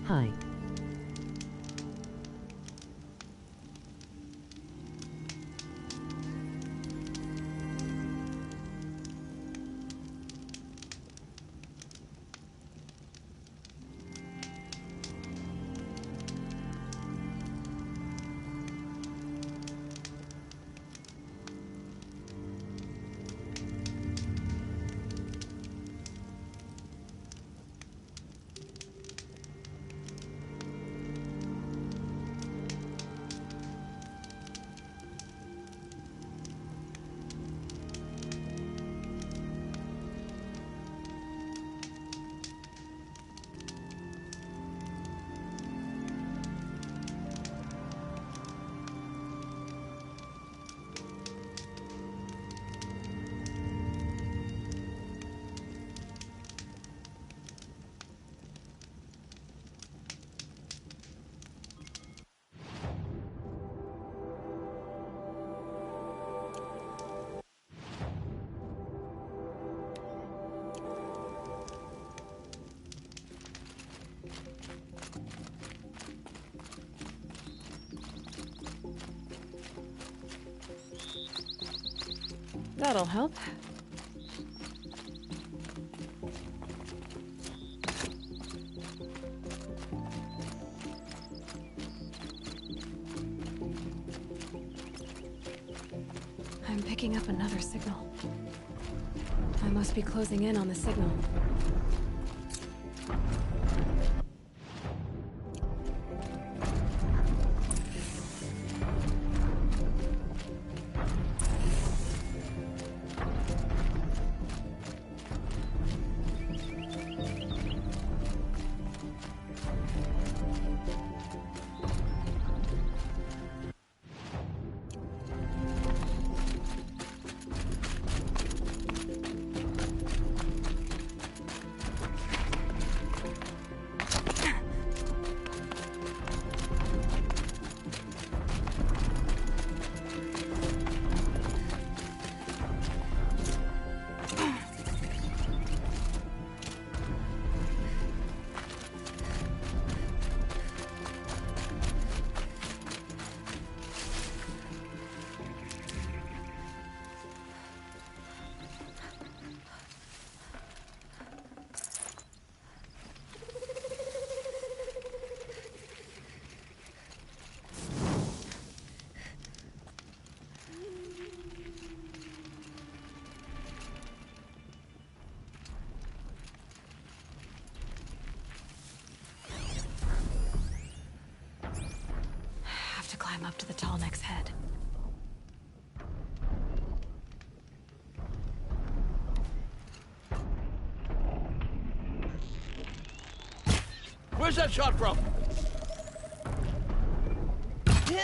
Hi. That'll help. I'm picking up another signal. I must be closing in on the signal. Climb up to the tall neck's head. Where's that shot from? Ew!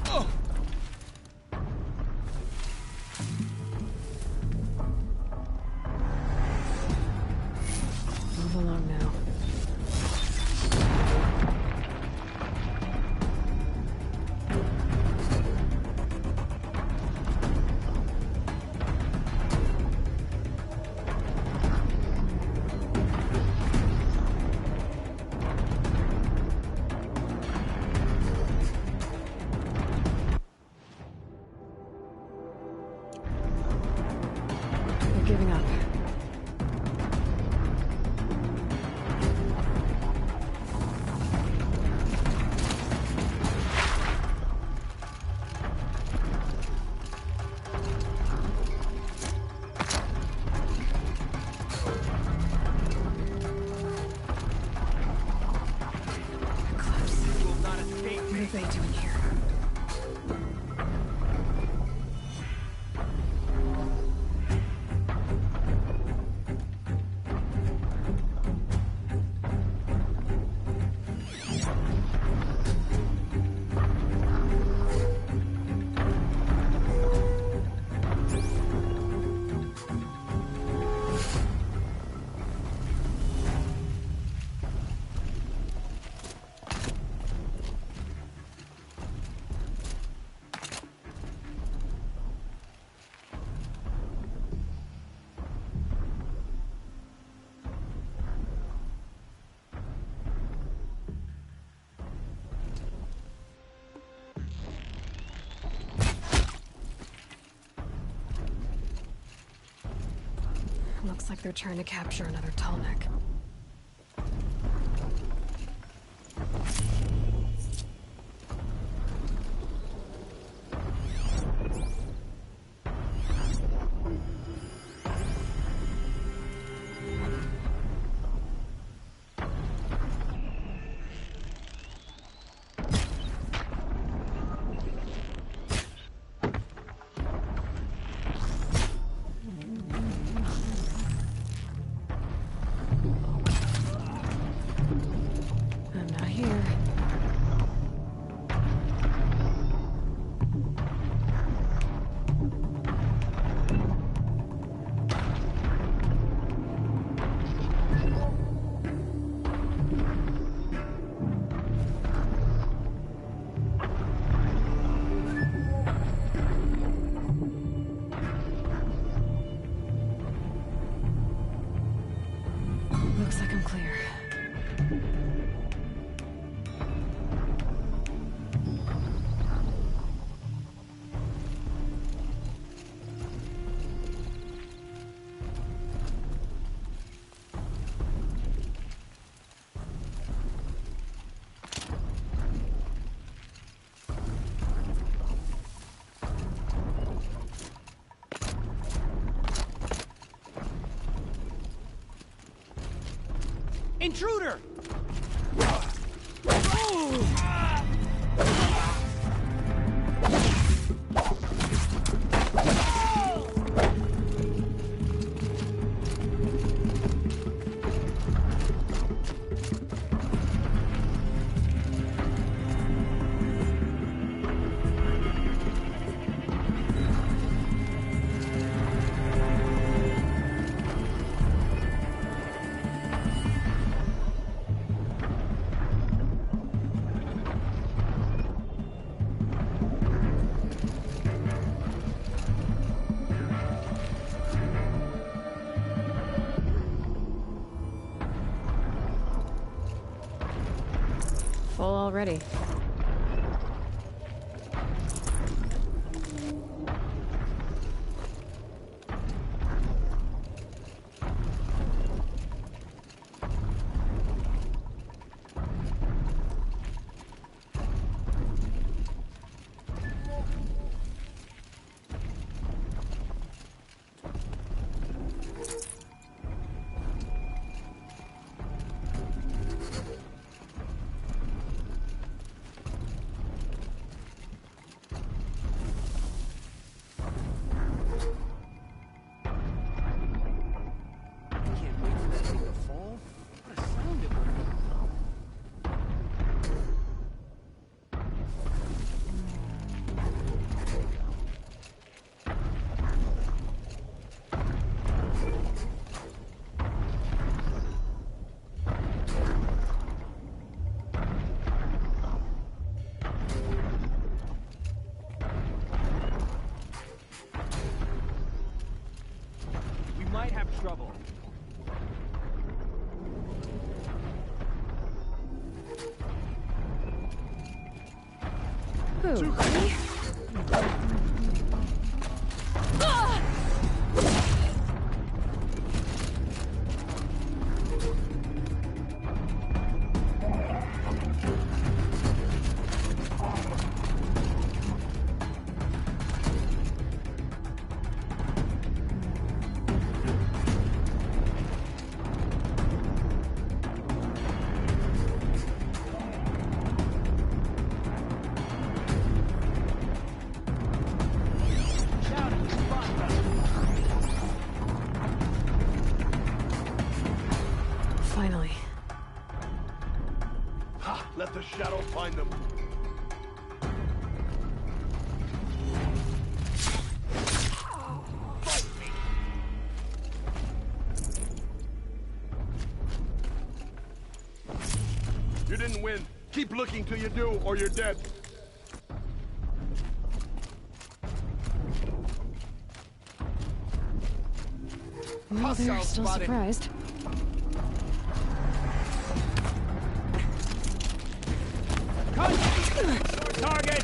Oh. Move along now. We're giving up. What are they doing here? Looks like they're trying to capture another Tallneck. I'm not here. Looks like I'm clear. Intruder! Full already. Can't wait for that thing to fall. What a sound it would make. We might have trouble. Who? Me? Finally. Ha! Let the shadow find them. You didn't win. Keep looking till you do, or you're dead. Well, they're Hostile still spotted. surprised. Target!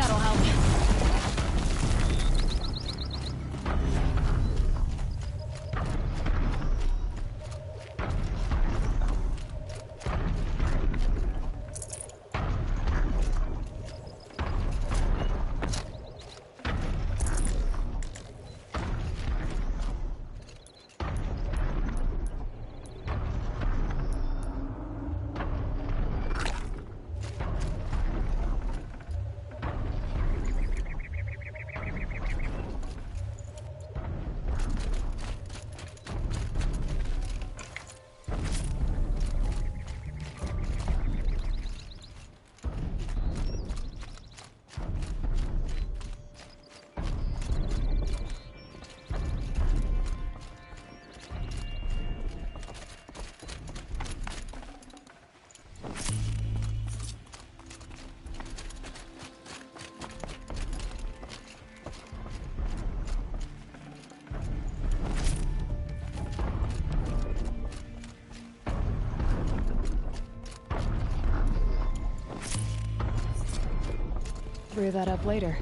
That'll help. Brew that up later.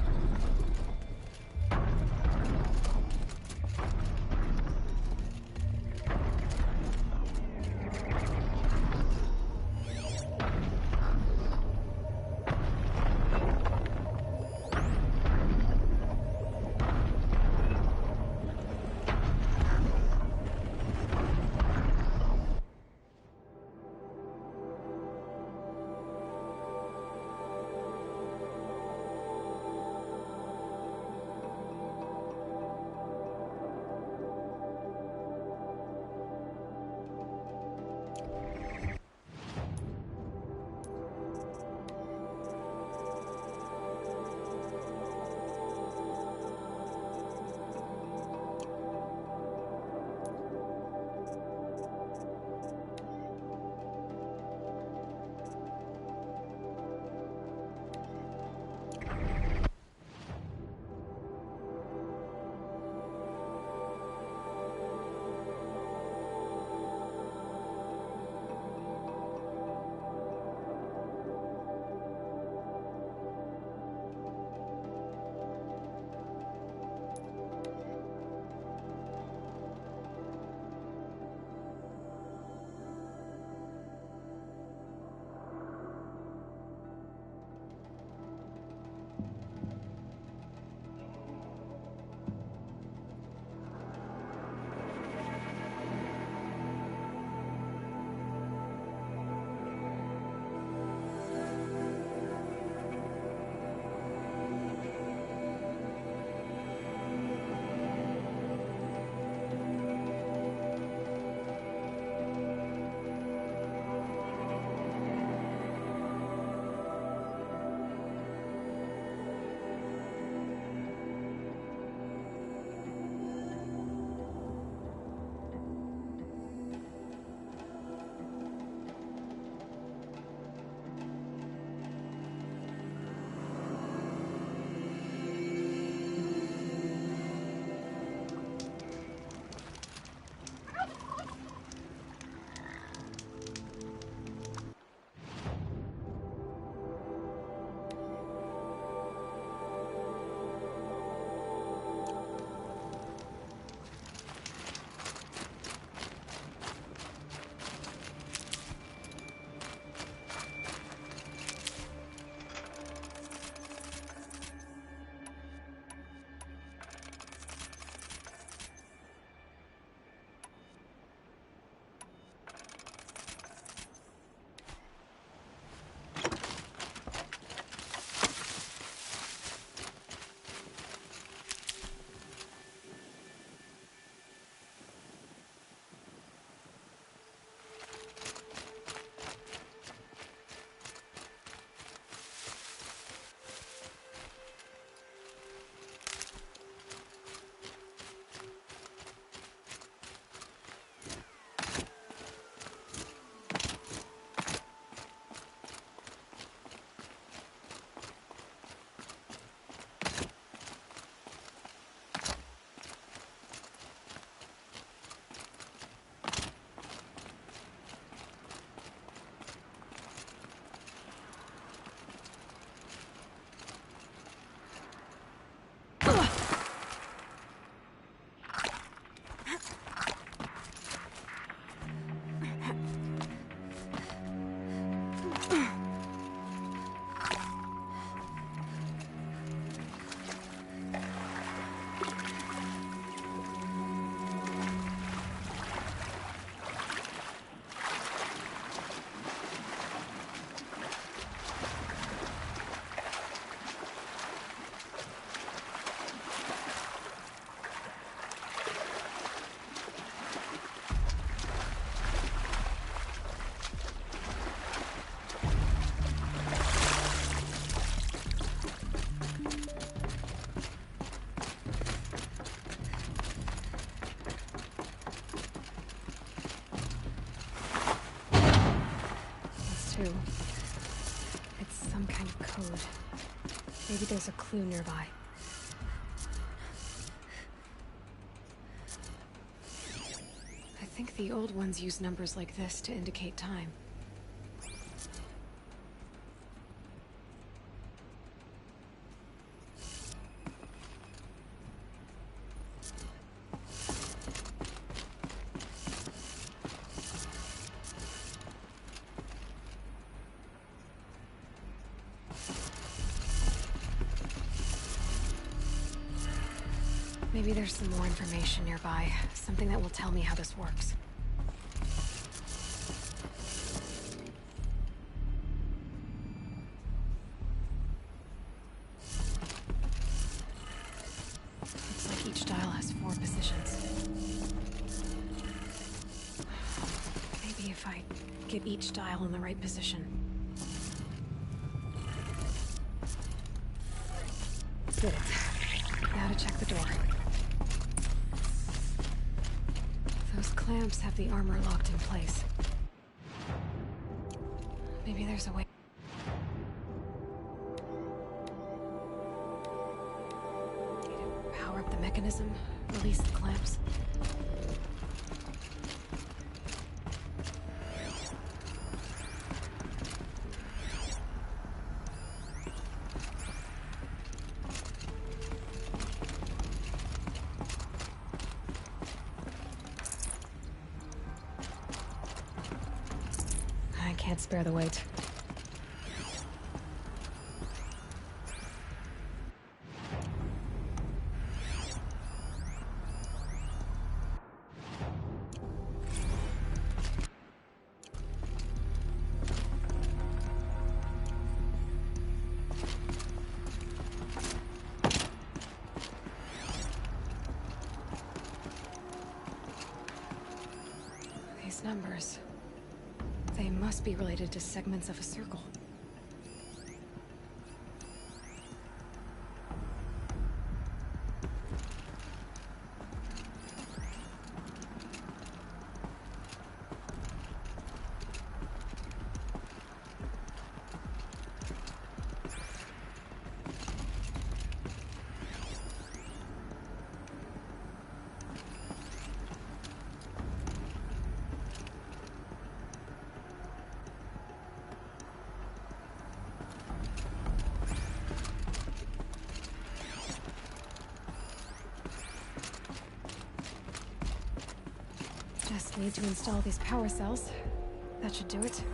true. It's some kind of code. Maybe there's a clue nearby. I think the old ones use numbers like this to indicate time. Maybe there's some more information nearby. Something that will tell me how this works. Looks like each dial has 4 positions. Maybe if I get each dial in the right position. Did it. Now to check the door. Those clamps have the armor locked in place. Maybe there's a way. Need to power up the mechanism, release the clamps. Can't spare the weight. These numbers. They must be related to segments of a circle. Just need to install these power cells. That should do it.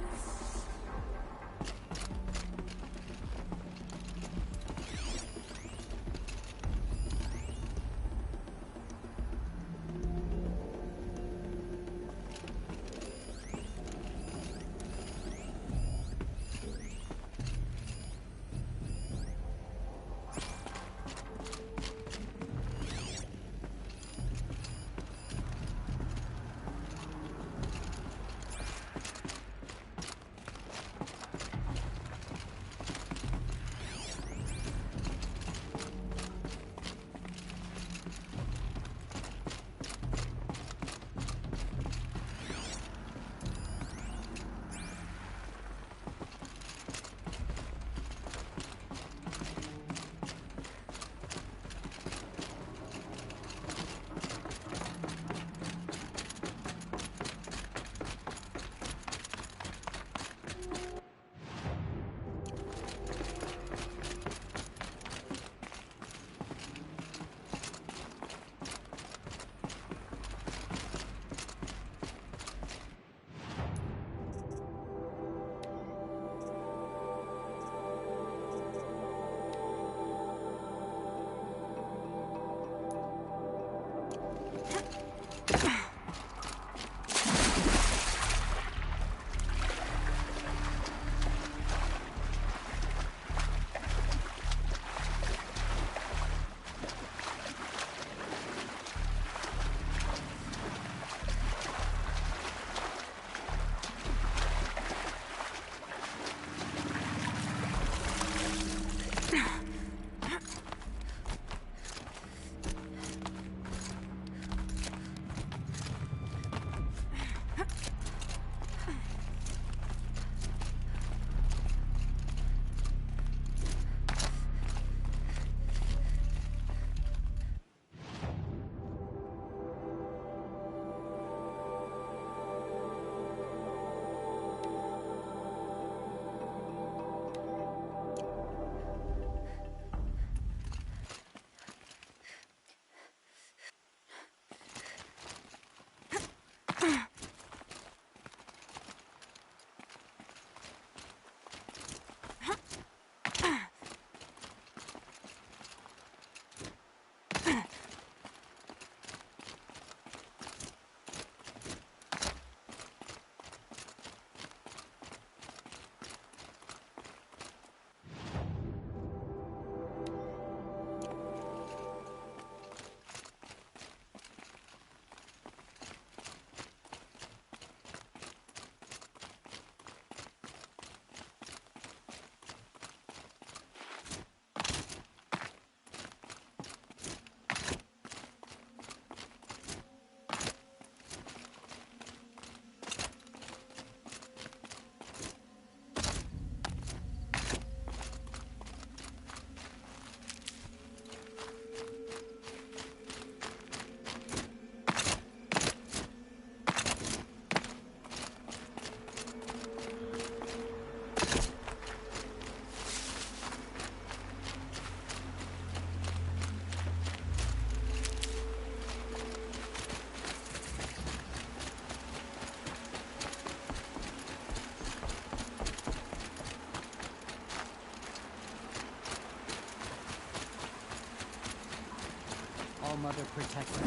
All-Mother protect her.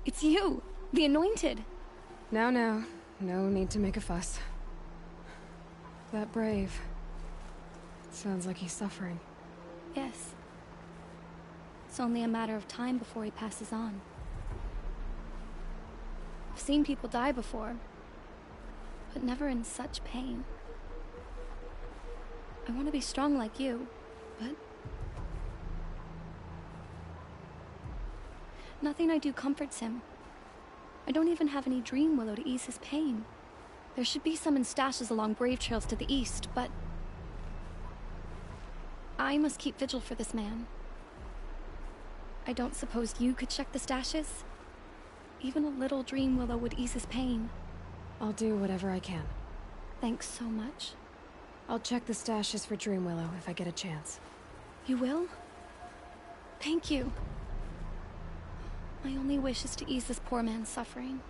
It's you, the Anointed. Now, no need to make a fuss. That brave. Sounds like he's suffering. Yes. It's only a matter of time before he passes on. I've seen people die before, but never in such pain. I want to be strong like you, but nothing I do comforts him. I don't even have any Dream Willow to ease his pain. There should be some in stashes along Brave Trails to the east, but I must keep vigil for this man. I don't suppose you could check the stashes? Even a little Dream Willow would ease his pain. I'll do whatever I can. Thanks so much. I'll check the stashes for Dream Willow if I get a chance. You will? Thank you. My only wish is to ease this poor man's suffering.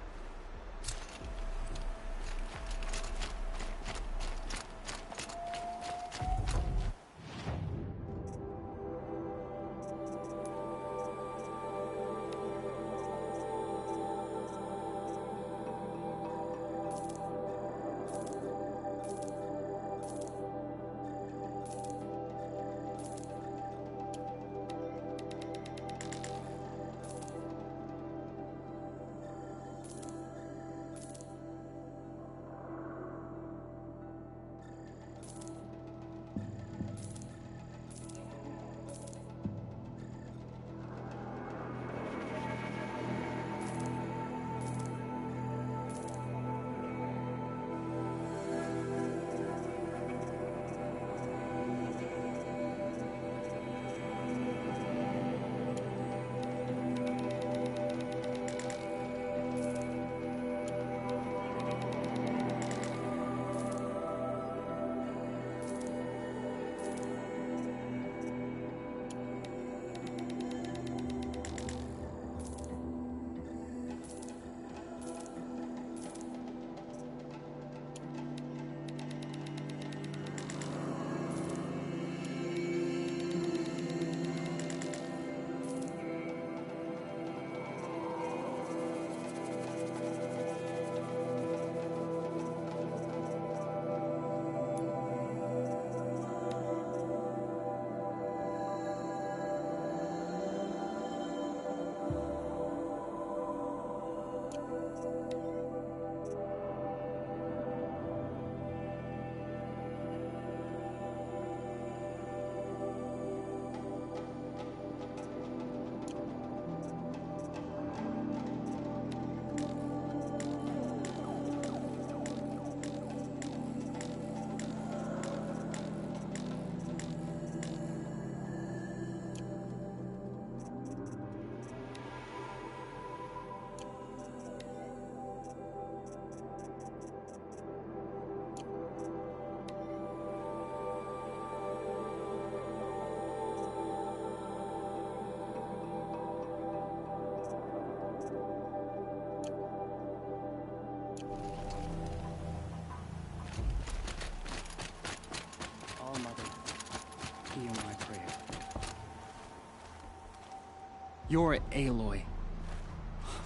You're Aloy,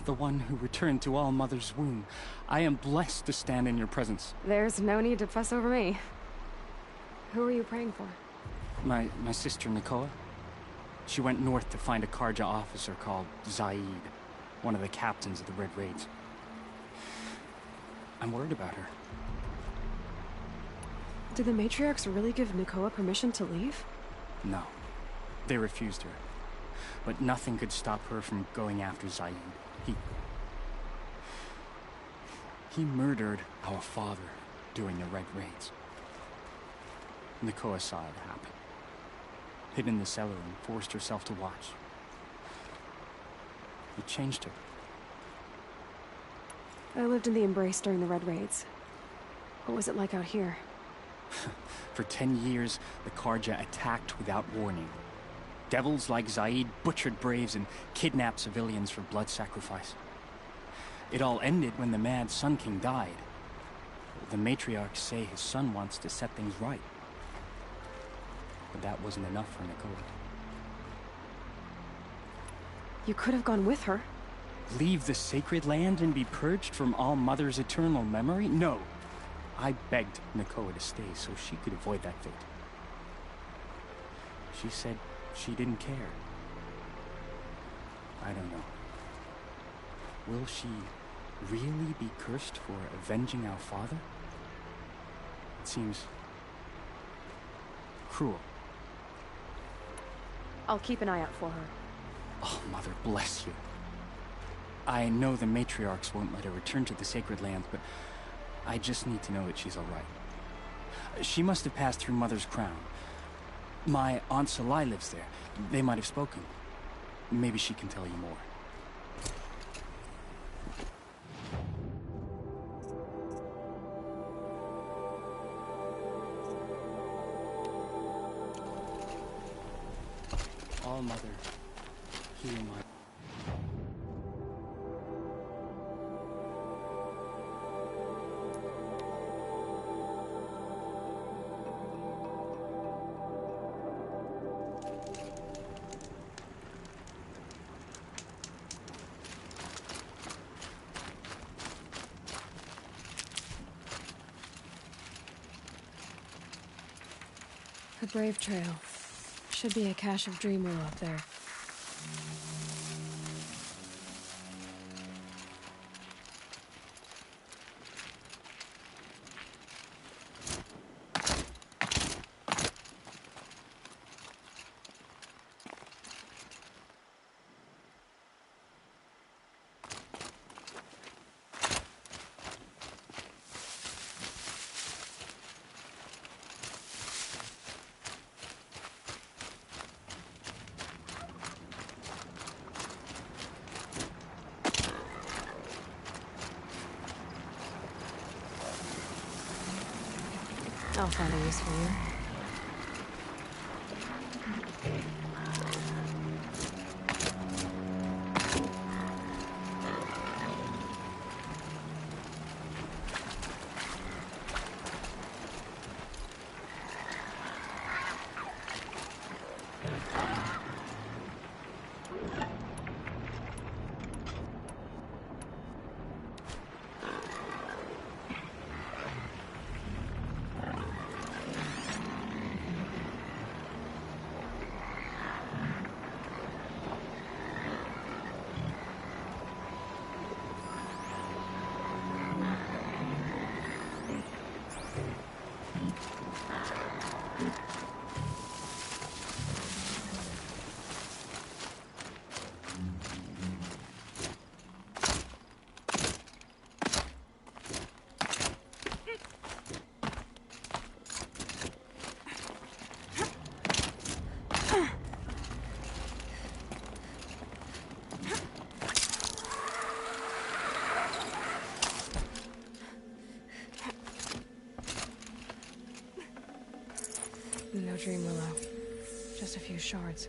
the one who returned to All-Mother's womb. I am blessed to stand in your presence. There's no need to fuss over me. Who are you praying for? My sister Nakoa. She went north to find a Carja officer called Zaid, one of the captains of the Red Raids. I'm worried about her. Did the Matriarchs really give Nakoa permission to leave? No. They refused her. But nothing could stop her from going after Zaid. He murdered our father during the Red Raids. Nakoa saw it happen. Hid in the cellar and forced herself to watch. It changed her. I lived in the Embrace during the Red Raids. What was it like out here? For 10 years, the Carja attacked without warning. Devils like Zaid butchered Braves and kidnapped civilians for blood sacrifice. It all ended when the Mad Sun King died. The matriarchs say his son wants to set things right. But that wasn't enough for Nicole. You could have gone with her. Leave the sacred land and be purged from All Mother's eternal memory? No. I begged Nicole to stay so she could avoid that fate. She said she didn't care. I don't know. Will she really be cursed for avenging our father? It seems cruel. I'll keep an eye out for her. Oh, Mother bless you. I know the matriarchs won't let her return to the sacred lands, but I just need to know that she's all right. She must have passed through Mother's crown. My Aunt Salai lives there. They might have spoken. Maybe she can tell you more. All Mother, hear my... The Brave Trail. Should be a cache of Dreamwheel up there. I'll find a use for you. No Dream Willow. Just a few shards.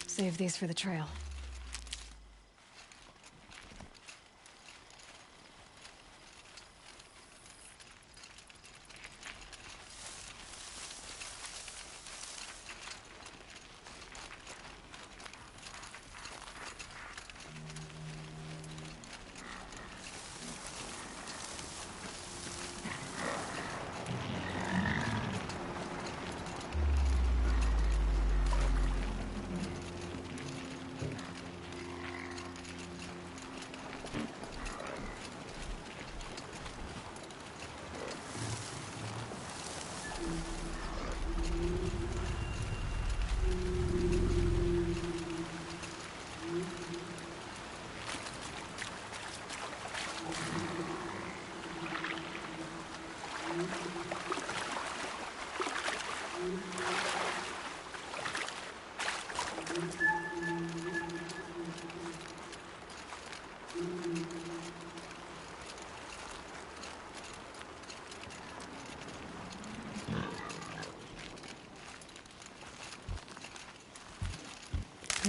Save these for the trail.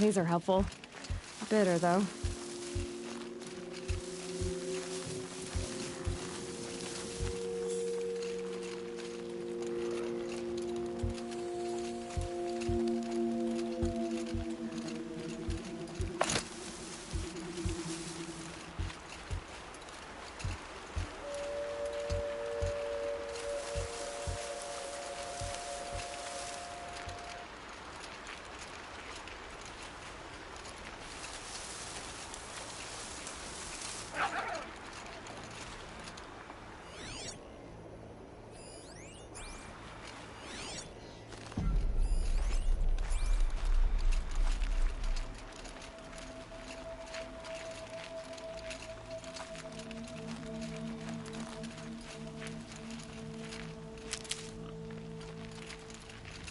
These are helpful. Bitter, though.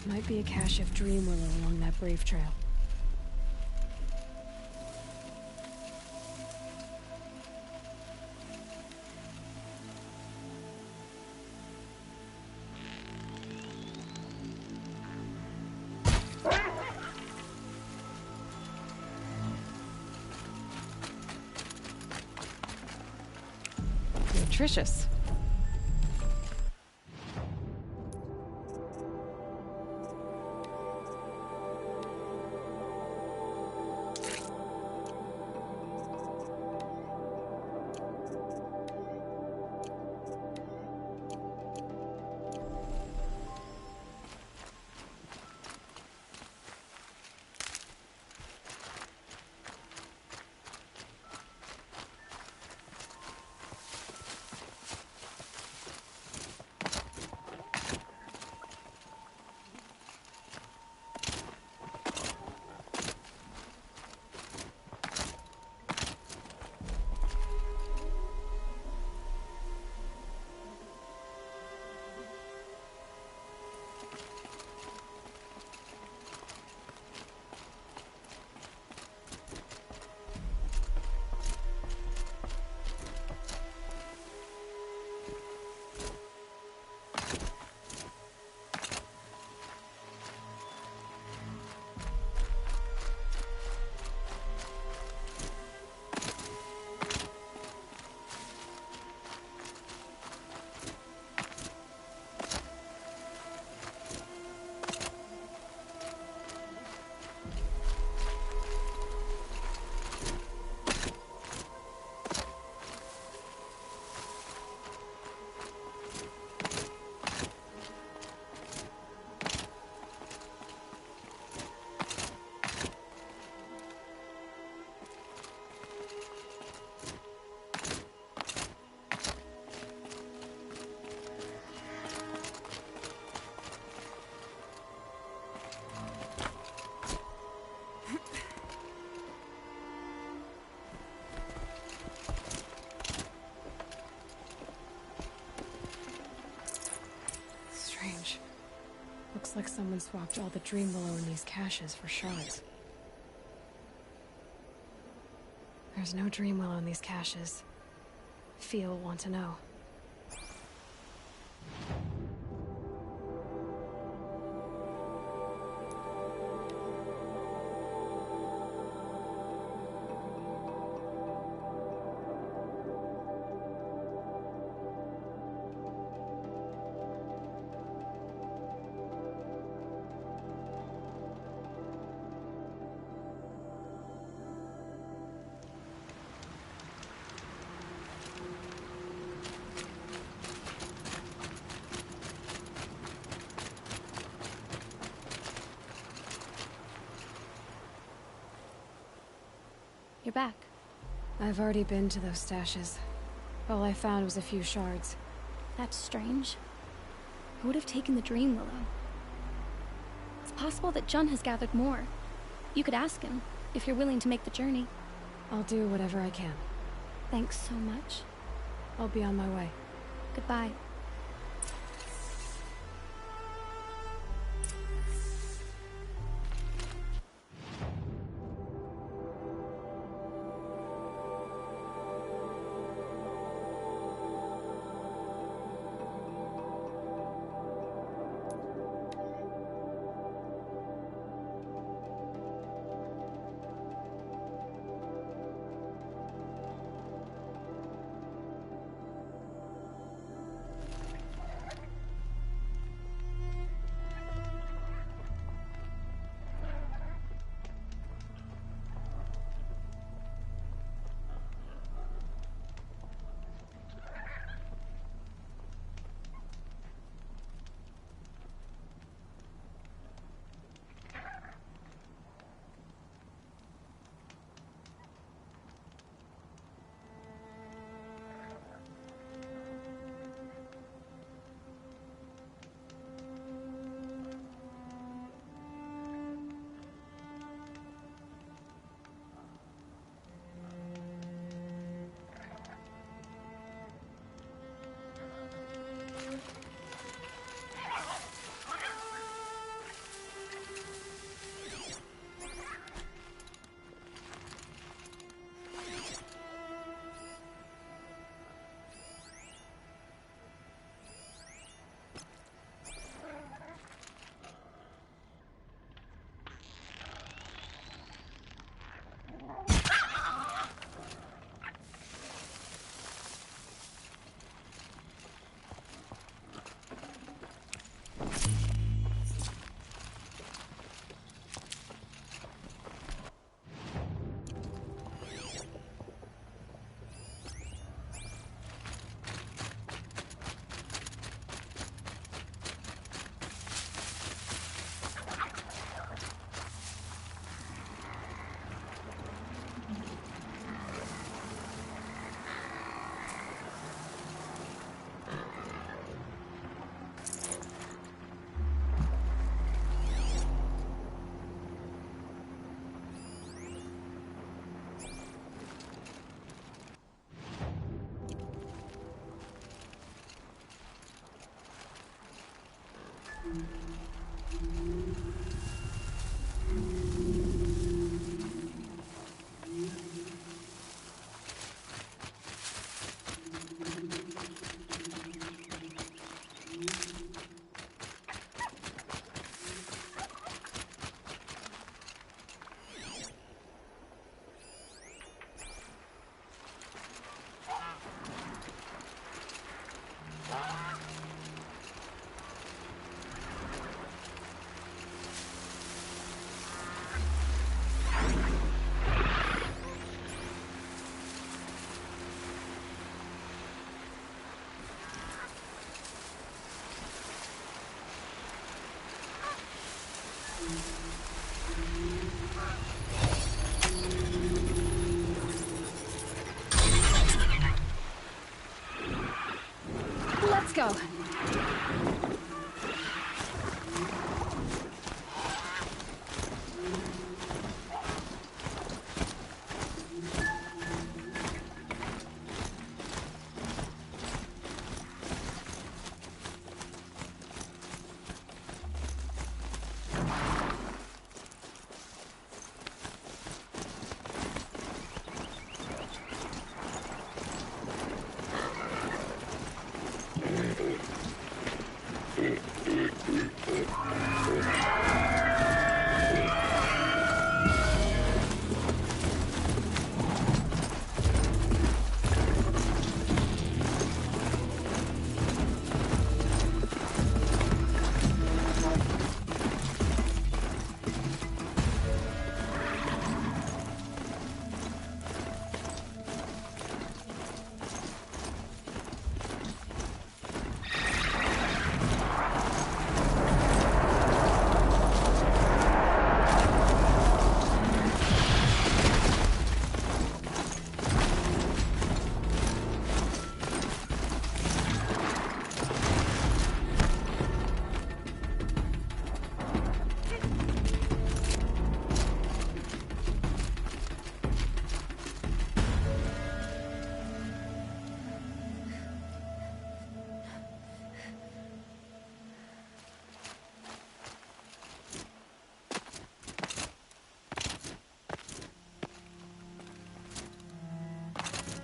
Might be a cache of Dream Willow along that Brave Trail. Nutritious. Strange. Looks like someone swapped all the Dream Willow in these caches for shards. There's no Dream Willow in these caches. Fia will want to know. You're back. I've already been to those stashes. All I found was a few shards. That's strange. Who would have taken the Dream Willow? It's possible that Jun has gathered more. You could ask him, if you're willing to make the journey. I'll do whatever I can. Thanks so much. I'll be on my way. Goodbye. Let's go.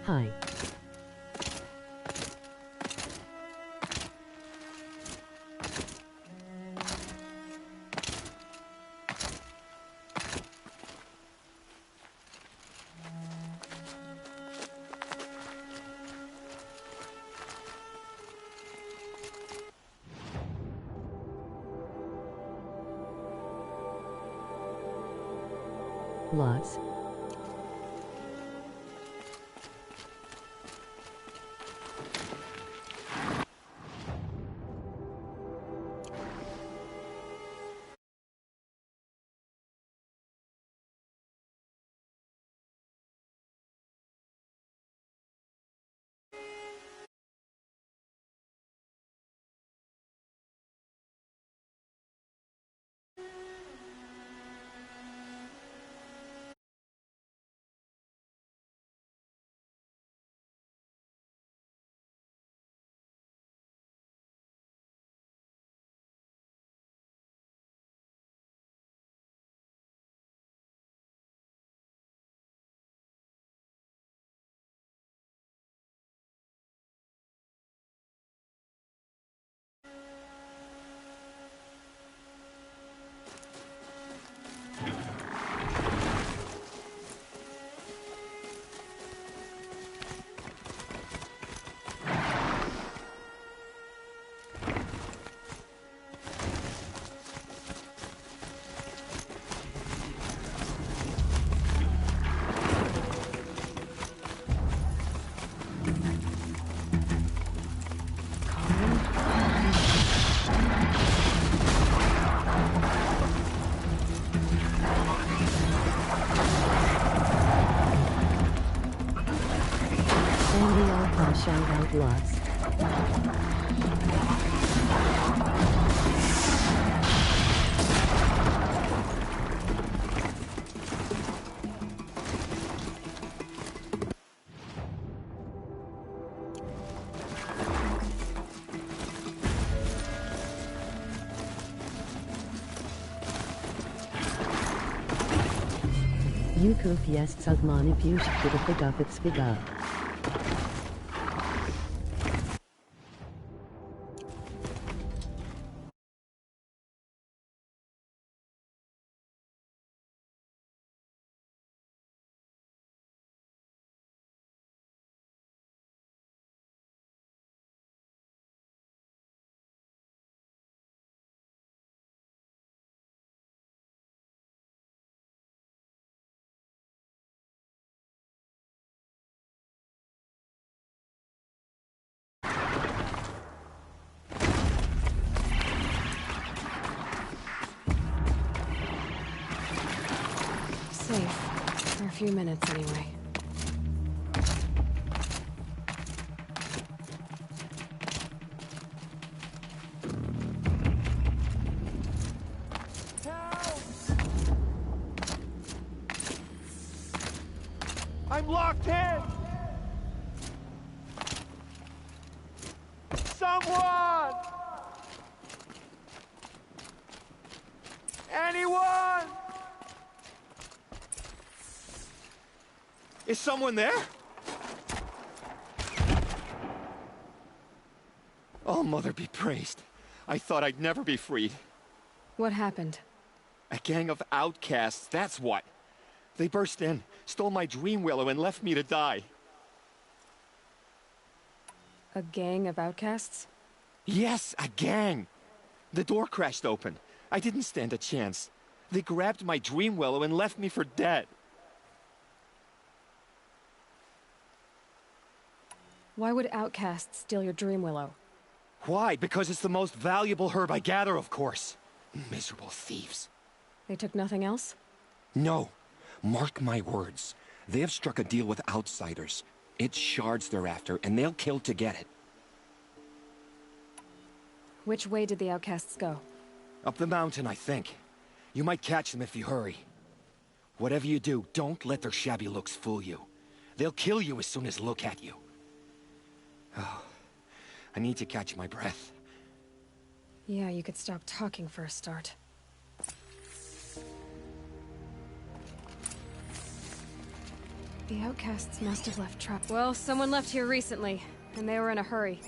Hi. Luz. Shout out Luz. Yukuf jest zagmany piusz figa. Safe. For a few minutes, anyway. I'm locked in! Someone! Anyone! Is someone there? Oh, Mother be praised. I thought I'd never be freed. What happened? A gang of outcasts, that's what. They burst in, stole my dream willow, and left me to die. A gang of outcasts? Yes, a gang. The door crashed open. I didn't stand a chance. They grabbed my dream willow and left me for dead. Why would outcasts steal your dream willow? Why? Because it's the most valuable herb I gather, of course. Miserable thieves. They took nothing else? No. Mark my words. They have struck a deal with outsiders. It's shards they're after, and they'll kill to get it. Which way did the outcasts go? Up the mountain, I think. You might catch them if you hurry. Whatever you do, don't let their shabby looks fool you. They'll kill you as soon as look at you. Oh, I need to catch my breath. Yeah, you could stop talking for a start. The outcasts must have left trap. Well, someone left here recently, and they were in a hurry.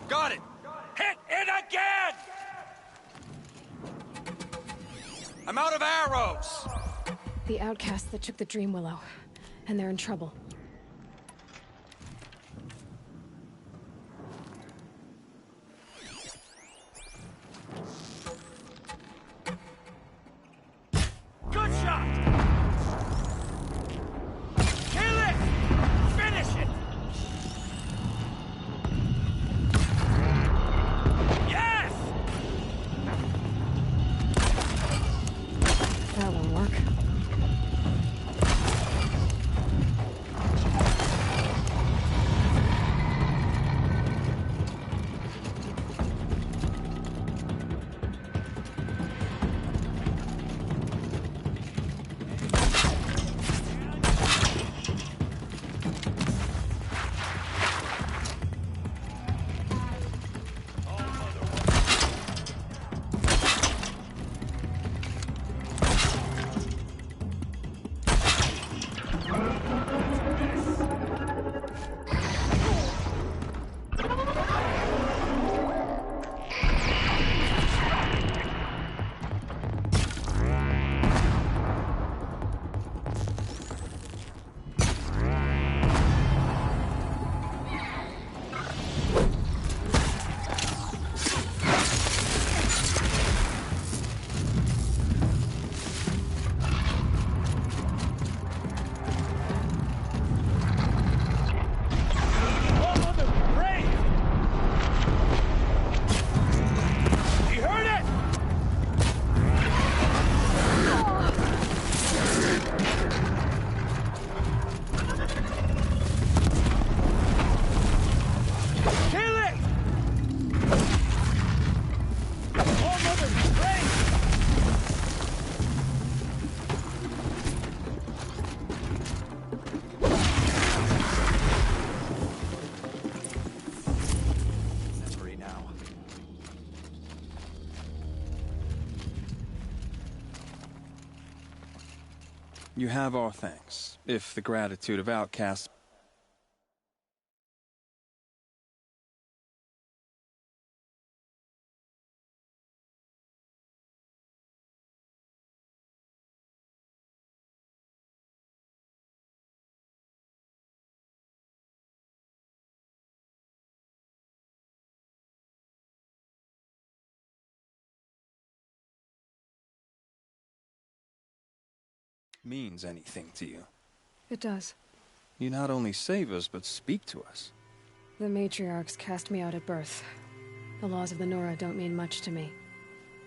Got it! Hit it again! I'm out of arrows! The outcasts that took the dream willow, and they're in trouble. Good shot! Kill it! Finish it! Yes! That won't work. You have our thanks, if the gratitude of outcasts... means anything to you. It does. You not only save us, but speak to us. The matriarchs cast me out at birth. The laws of the Nora don't mean much to me.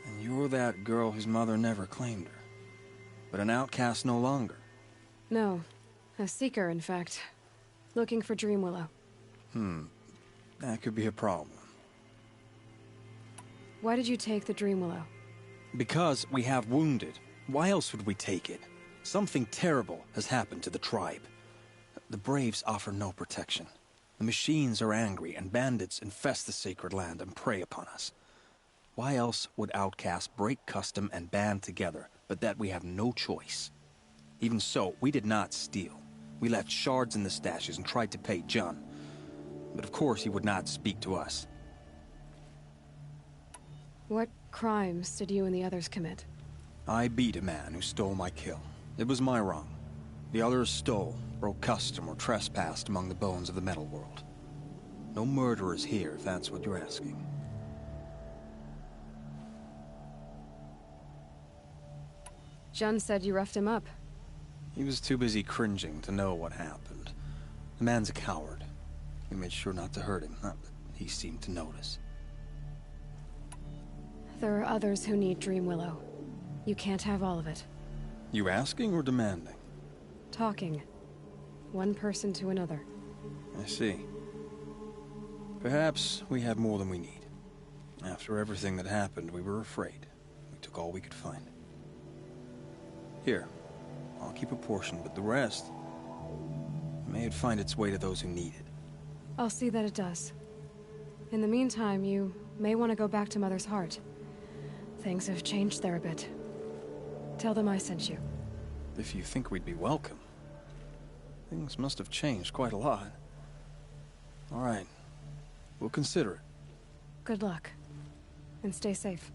And you're that girl whose mother never claimed her. But an outcast no longer. No. A seeker, in fact. Looking for Dreamwillow. That could be a problem. Why did you take the Dreamwillow? Because we have wounded. Why else would we take it? Something terrible has happened to the tribe. The Braves offer no protection. The machines are angry, and bandits infest the sacred land and prey upon us. Why else would outcasts break custom and band together, but that we have no choice? Even so, we did not steal. We left shards in the stashes and tried to pay John. But of course he would not speak to us. What crimes did you and the others commit? I beat a man who stole my kill. It was my wrong. The others stole, broke custom, or trespassed among the bones of the metal world. No murderers here, if that's what you're asking. Jun said you roughed him up. He was too busy cringing to know what happened. The man's a coward. We made sure not to hurt him, not that he seemed to notice. There are others who need Dreamwillow. You can't have all of it. You asking or demanding? Talking. One person to another. I see. Perhaps we have more than we need. After everything that happened, we were afraid. We took all we could find. Here, I'll keep a portion, but the rest... may it find its way to those who need it. I'll see that it does. In the meantime, you may want to go back to Mother's Heart. Things have changed there a bit. Tell them I sent you. If you think we'd be welcome. Things must have changed quite a lot. All right. We'll consider it. Good luck. And stay safe.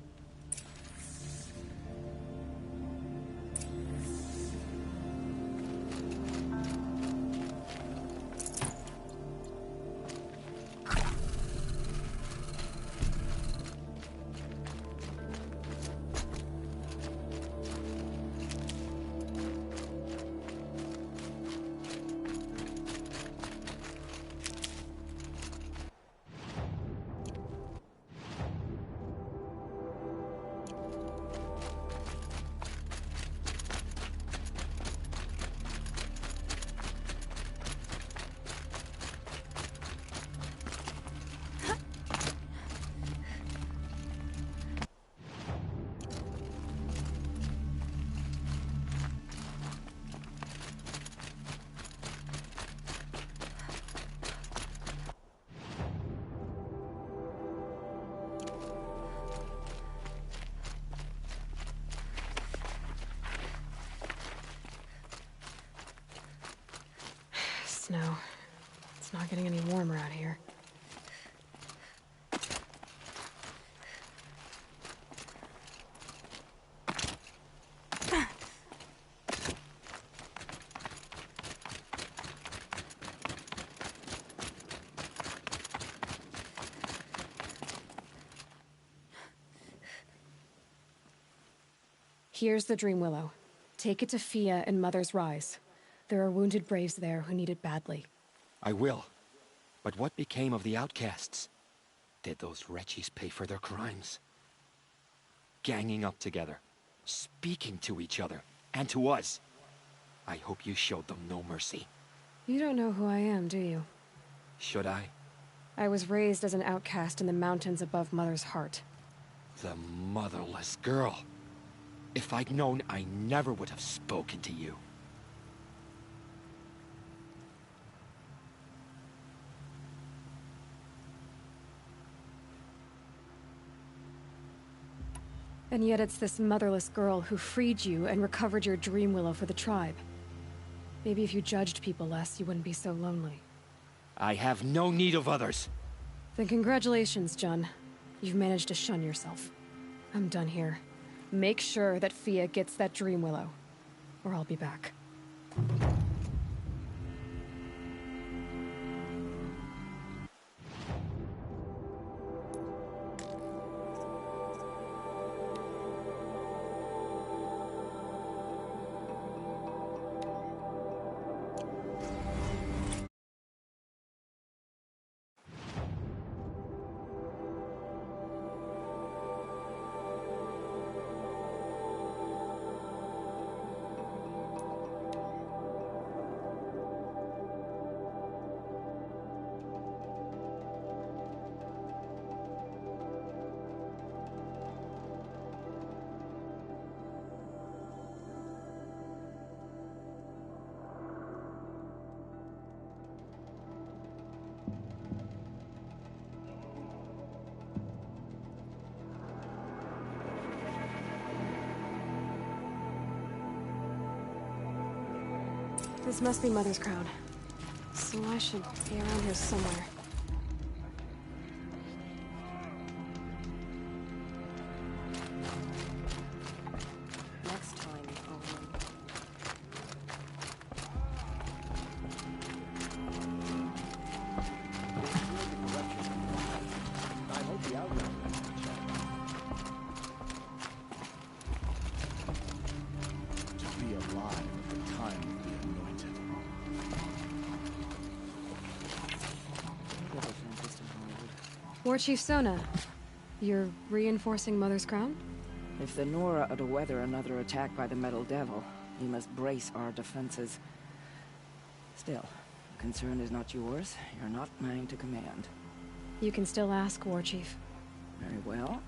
Snow. It's not getting any warmer out here. Here's the Dreamwillow. Take it to Fia and Mother's Rise. There are wounded Braves there who need it badly. I will. But what became of the outcasts? Did those wretches pay for their crimes? Ganging up together, speaking to each other, and to us. I hope you showed them no mercy. You don't know who I am, do you? Should I? I was raised as an outcast in the mountains above Mother's Heart. The motherless girl. If I'd known, I never would have spoken to you. And yet it's this motherless girl who freed you and recovered your dream willow for the tribe. Maybe if you judged people less, you wouldn't be so lonely. I have no need of others. Then congratulations, Jun. You've managed to shun yourself. I'm done here. Make sure that Fia gets that dream willow, or I'll be back. This must be Mother's crown. So I should be around here somewhere. Next time, Owen. I hope the outline. To be alive at the time of the anointed. War Chief Sona, you're reinforcing Mother's crown? If the Nora are to weather another attack by the Metal Devil, we must brace our defenses. Still, the concern is not yours. You're not mine to command. You can still ask, War Chief. Very well.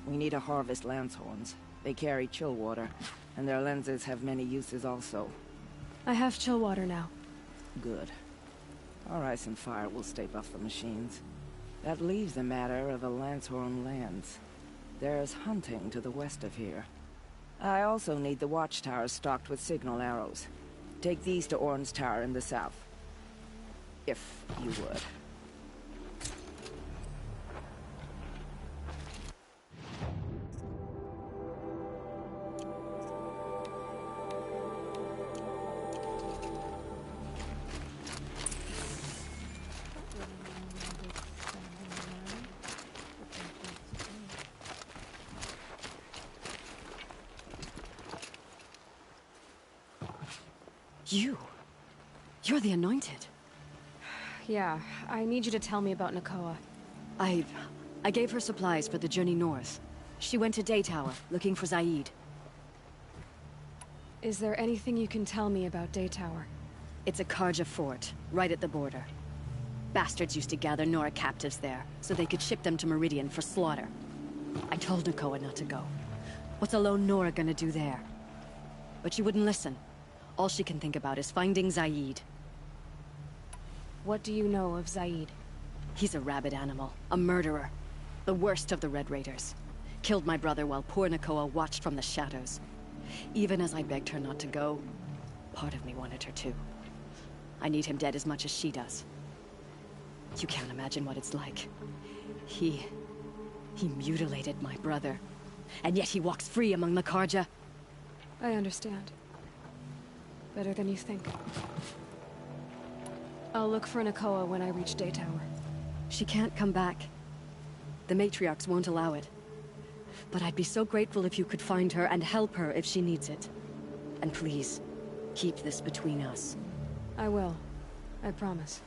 We need to harvest lance horns. They carry chill water, and their lenses have many uses also. I have chill water now. Good. Our ice and fire will stay off the machines. That leaves the matter of the Lancehorn lands. There's hunting to the west of here. I also need the watchtowers stocked with signal arrows. Take these to Orn's Tower in the south. If you would. You're the Anointed. Yeah, I need you to tell me about Nakoa. I gave her supplies for the journey north. She went to Daytower, looking for Zaid. Is there anything you can tell me about Daytower? It's a Karja fort, right at the border. Bastards used to gather Nora captives there, so they could ship them to Meridian for slaughter. I told Nakoa not to go. What's a lone Nora gonna do there? But she wouldn't listen. All she can think about is finding Zaid. What do you know of Zaid? He's a rabid animal, a murderer. The worst of the Red Raiders. Killed my brother while poor Nakoa watched from the shadows. Even as I begged her not to go, part of me wanted her to. I need him dead as much as she does. You can't imagine what it's like. He mutilated my brother. And yet he walks free among the Karja. I understand. Better than you think. I'll look for Nakoa when I reach Daytower. She can't come back. The matriarchs won't allow it. But I'd be so grateful if you could find her and help her if she needs it. And please, keep this between us. I will. I promise.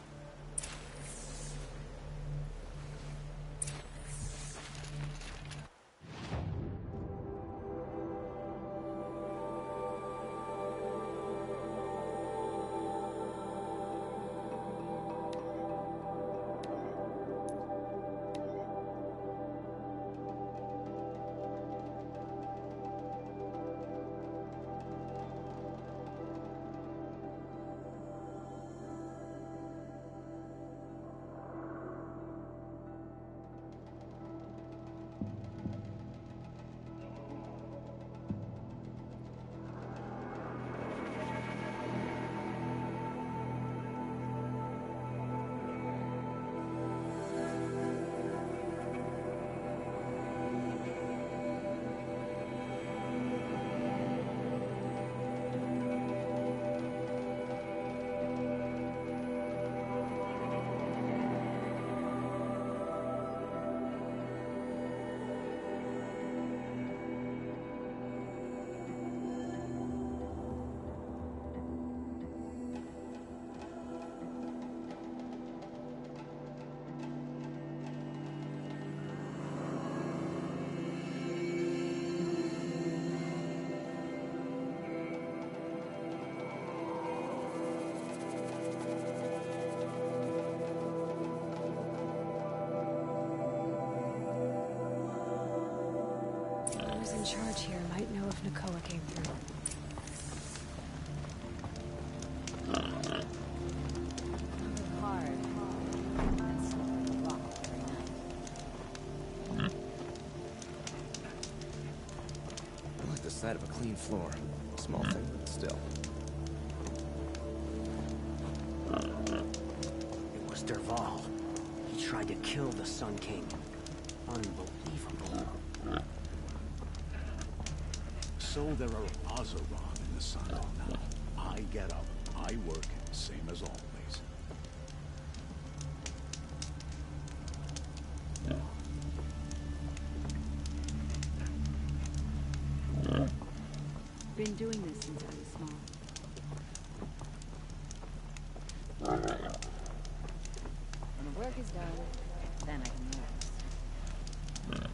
charge here might know if Nakoa came through. Hard. And slippery rock every night. I like the sight of a clean floor. Small thing, but still. It was Dervahl. He tried to kill the Sun King. Unbelievable. So there are Oseram in the Sun now. I get up, I work, same as always. Been doing this since I was small. When the work is done, then I can rest.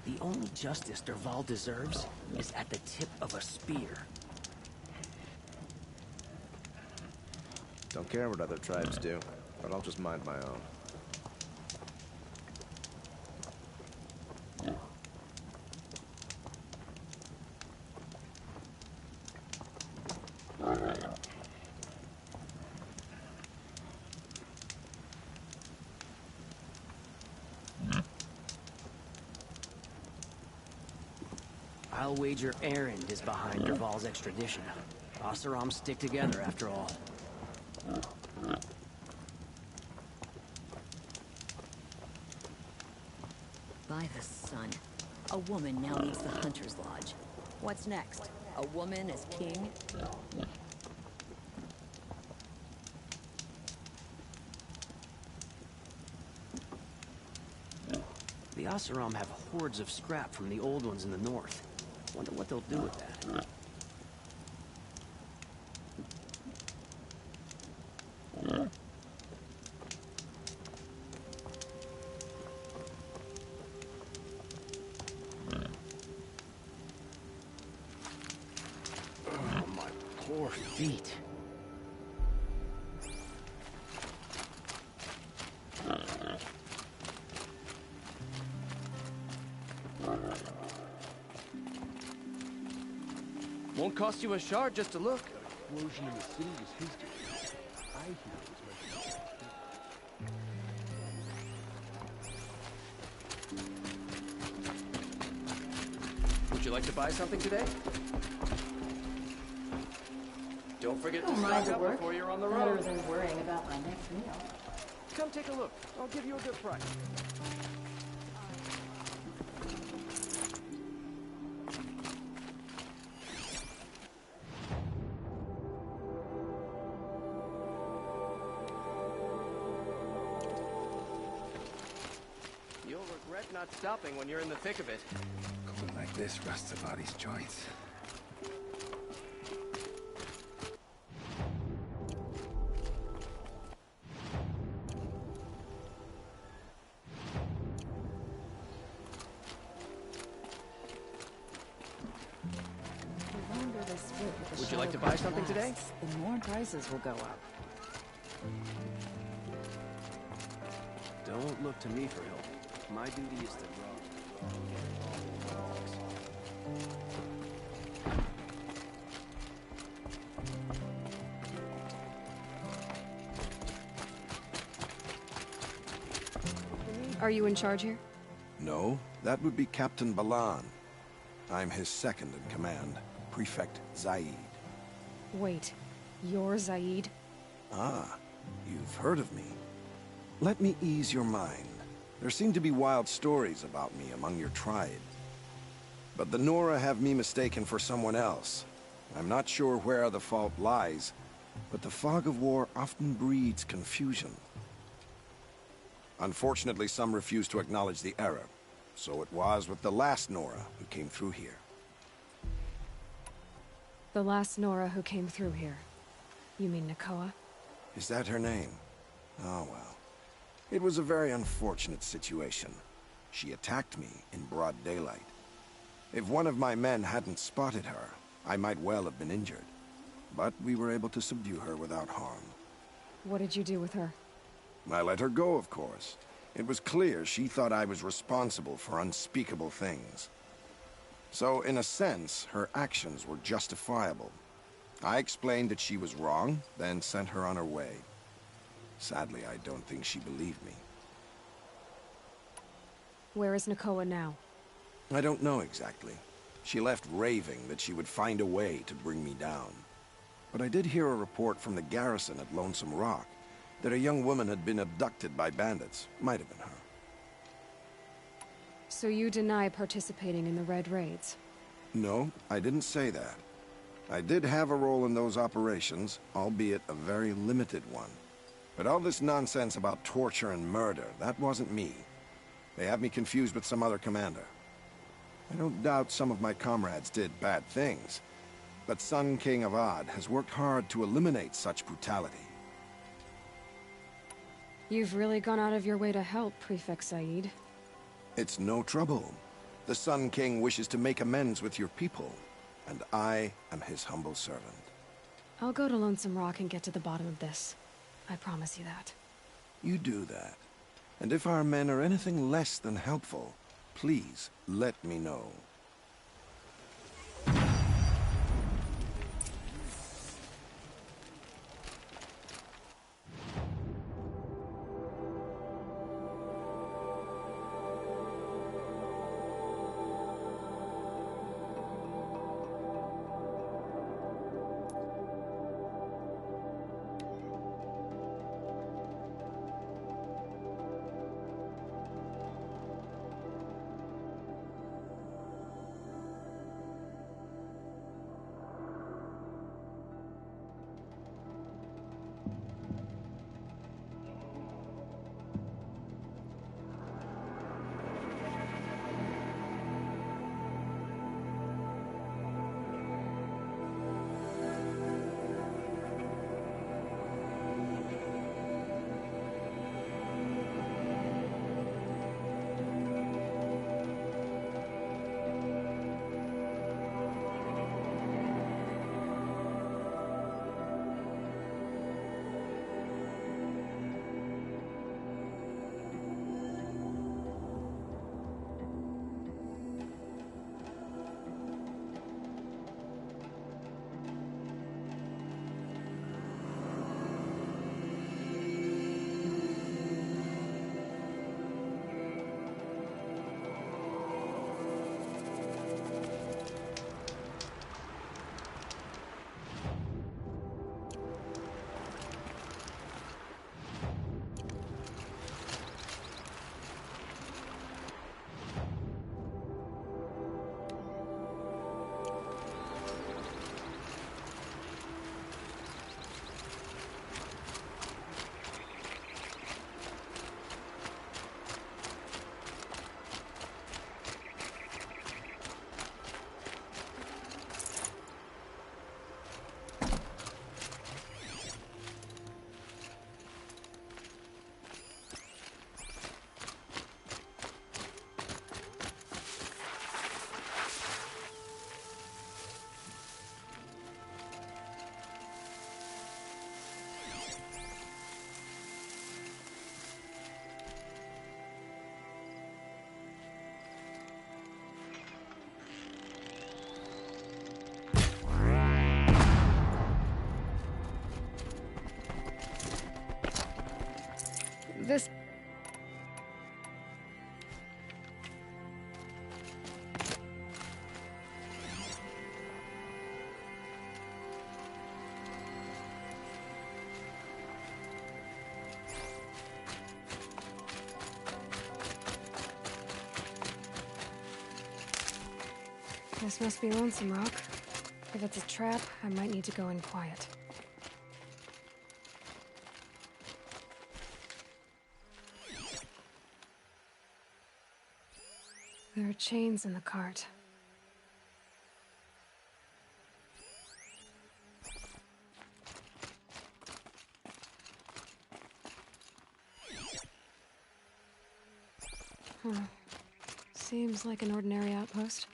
The only justice Dervahl deserves is at the tip of a spear. Don't care what other tribes do, but I'll just mind my own. I'll wager Erend is behind Dervahl's extradition. Oseram stick together after all. By the sun. A woman now leads the Hunter's Lodge. What's next? A woman as king? The Oseram have hordes of scrap from the old ones in the north. Wonder what they'll do with that. Oh, my poor feet. Won't cost you a shard just to look. Explosion in the city was his doing. I hear it was making. Would you like to buy something today? Don't forget to Don't stock mind the up work. before you're on the Better road. than worrying about my next meal. Come take a look. I'll give you a good price. You'll regret not stopping when you're in the thick of it. Going like this rusts a body's joints. The longer this fit with the Would you like to Shadow buy something today? lasts, the more prices will go up. Don't look to me for help. My duty is to draw. Are you in charge here? No, that would be Captain Balan. I'm his second in command, Prefect Zaid. Wait, you're Zaid? Ah, you've heard of me. Let me ease your mind. There seem to be wild stories about me among your tribe. But the Nora have me mistaken for someone else. I'm not sure where the fault lies, but the fog of war often breeds confusion. Unfortunately, some refuse to acknowledge the error. So it was with the last Nora who came through here. The last Nora who came through here. You mean Nakoa? Is that her name? Oh well. It was a very unfortunate situation. She attacked me in broad daylight. If one of my men hadn't spotted her, I might well have been injured. But we were able to subdue her without harm. What did you do with her? I let her go, of course. It was clear she thought I was responsible for unspeakable things. So, in a sense, her actions were justifiable. I explained that she was wrong, then sent her on her way. Sadly, I don't think she believed me. Where is Nakoa now? I don't know exactly. She left raving that she would find a way to bring me down. But I did hear a report from the garrison at Lonesome Rock that a young woman had been abducted by bandits. Might have been her. So you deny participating in the Red Raids? No, I didn't say that. I did have a role in those operations, albeit a very limited one. But all this nonsense about torture and murder, that wasn't me. They have me confused with some other commander. I don't doubt some of my comrades did bad things, but Sun King Avad has worked hard to eliminate such brutality. You've really gone out of your way to help, Prefect Saeed. It's no trouble. The Sun King wishes to make amends with your people, and I am his humble servant. I'll go to Lonesome Rock and get to the bottom of this. I promise you that. You do that. And if our men are anything less than helpful, please let me know. This... This must be Lonesome Rock. If it's a trap, I might need to go in quiet. There are chains in the cart. Huh. Seems like an ordinary outpost.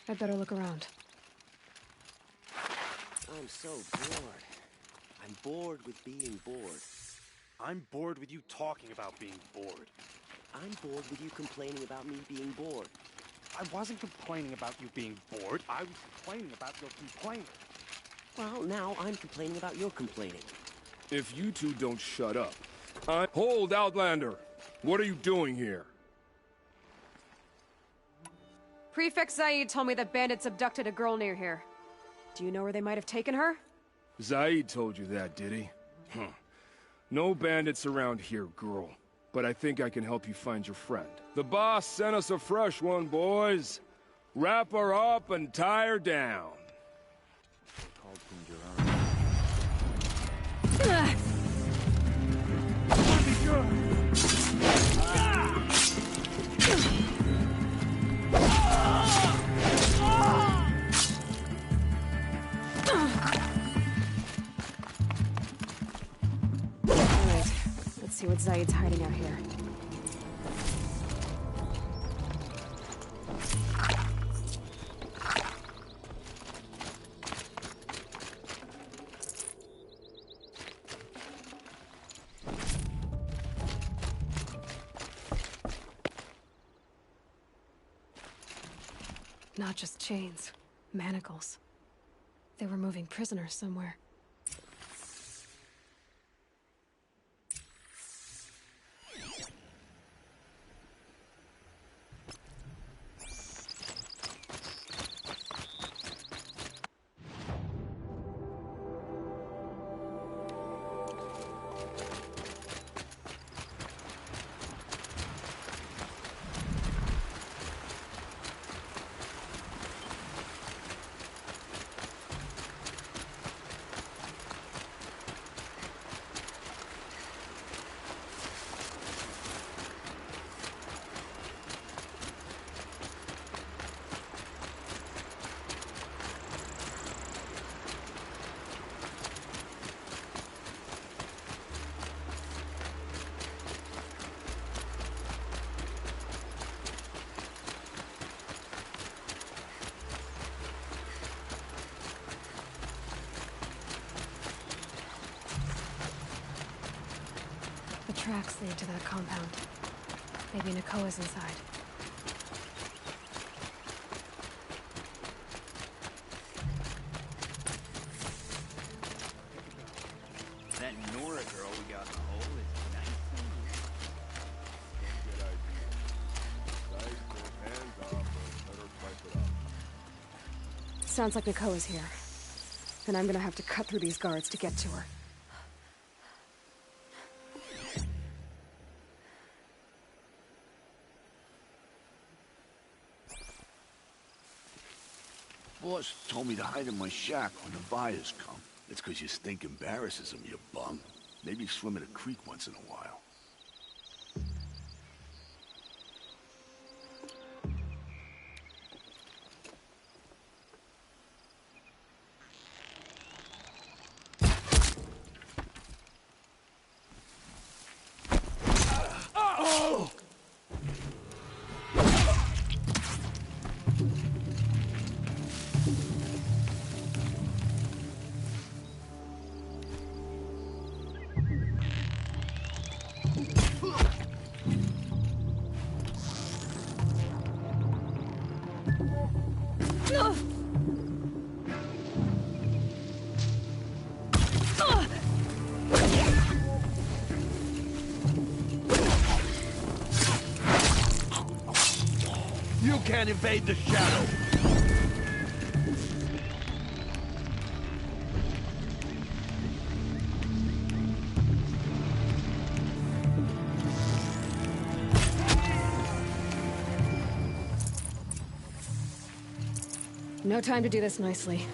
I'd better look around. I'm so bored. I'm bored with being bored. I'm bored with you talking about being bored. I'm bored with you complaining about me being bored. I wasn't complaining about you being bored. I was complaining about your complaining. Well, now I'm complaining about your complaining. If you two don't shut up, Hold, Outlander! What are you doing here? Prefect Zaid told me that bandits abducted a girl near here. Do you know where they might have taken her? Zaid told you that, did he? Huh. No bandits around here, girl. But I think I can help you find your friend. The boss sent us a fresh one, boys. Wrap her up and tie her down. Alright, let's see what Zaid's hiding out here. Not just chains, manacles. They were moving prisoners somewhere. The tracks lead to that compound. Maybe Nakoa's inside. That Nora girl we got in the hole is 19. Sounds like Nakoa's here. Then I'm gonna have to cut through these guards to get to her. Boss told me to hide in my shack when the buyers come. It's 'cause your stink embarrasses them, you bum. Maybe swim in a creek once in a while. You can't evade the shadow! No time to do this nicely.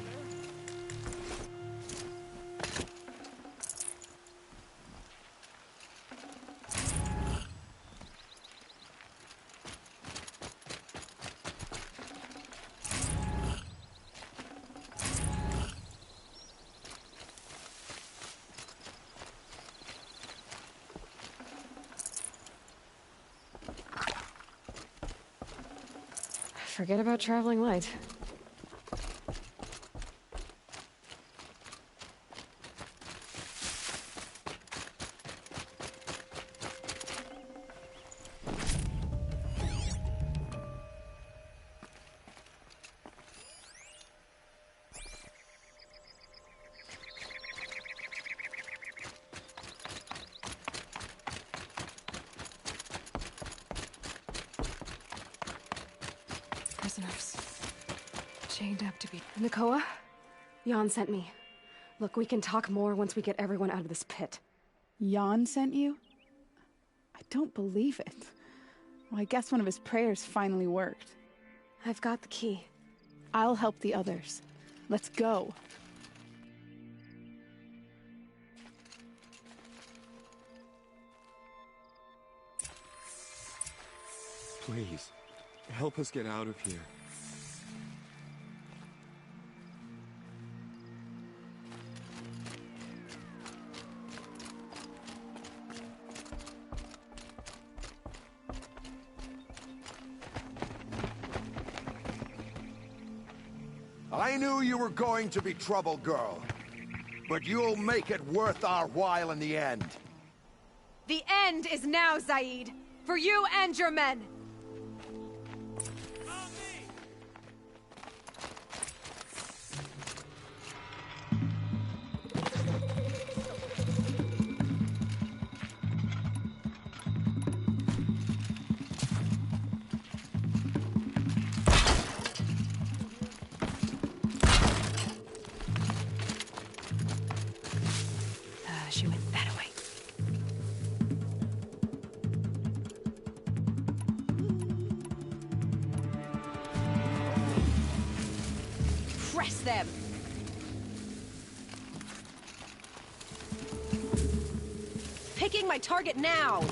Forget about traveling light. prisoners. Chained up to be... Nakoa? Jan sent me. Look, we can talk more once we get everyone out of this pit. Jan sent you? I don't believe it. Well, I guess one of his prayers finally worked. I've got the key. I'll help the others. Let's go. Please, help us get out of here. I knew you were going to be trouble, girl. But you'll make it worth our while in the end. The end is now, Zaid! For you and your men! She went that way. Press them! Picking my target now!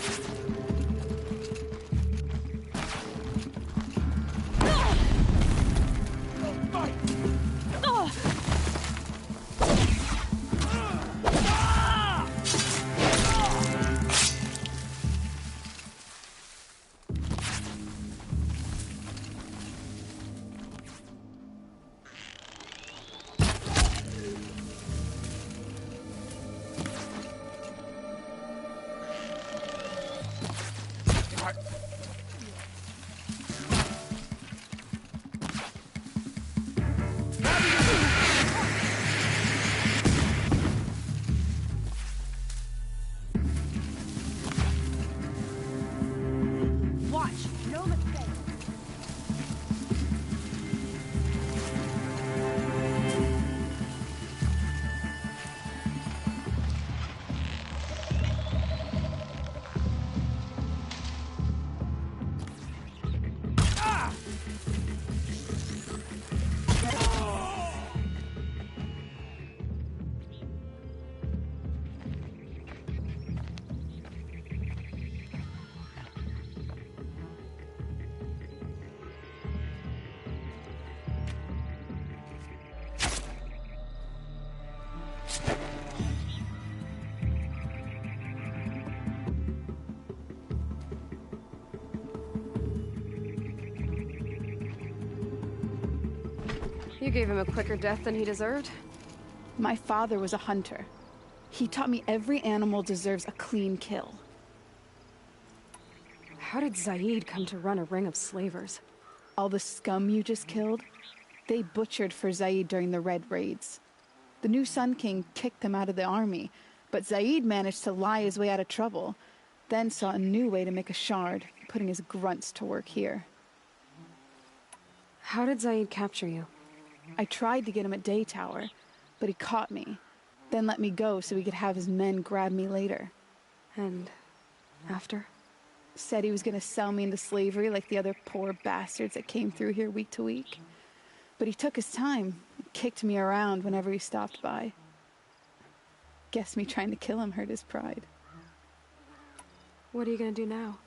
You gave him a quicker death than he deserved. My father was a hunter. He taught me every animal deserves a clean kill. How did Zaid come to run a ring of slavers? All the scum you just killed, they butchered for Zaid during the Red Raids. The new Sun King kicked them out of the army, but Zaid managed to lie his way out of trouble, then saw a new way to make a shard, putting his grunts to work here. How did Zaid capture you? I tried to get him at Day Tower, but he caught me, then let me go so he could have his men grab me later. And after? Said he was going to sell me into slavery like the other poor bastards that came through here week to week. But he took his time, kicked me around whenever he stopped by. Guess me trying to kill him hurt his pride. What are you going to do now?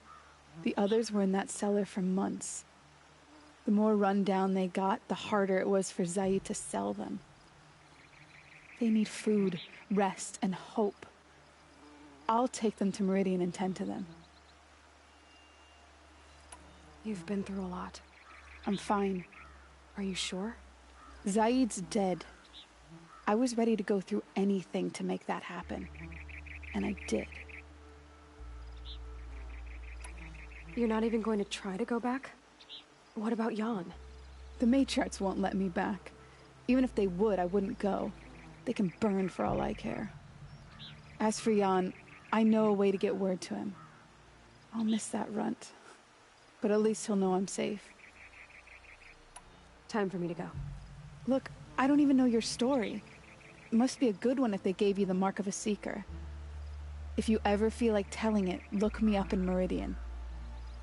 The others were in that cellar for months. The more run down they got, the harder it was for Zaid to sell them. They need food, rest, and hope. I'll take them to Meridian and tend to them. You've been through a lot. I'm fine. Are you sure? Zaid's dead. I was ready to go through anything to make that happen. And I did. You're not even going to try to go back? What about Jan? The matriarchs won't let me back. Even if they would, I wouldn't go. They can burn for all I care. As for Jan, I know a way to get word to him. I'll miss that runt. But at least he'll know I'm safe. Time for me to go. Look, I don't even know your story. It must be a good one if they gave you the mark of a seeker. If you ever feel like telling it, look me up in Meridian.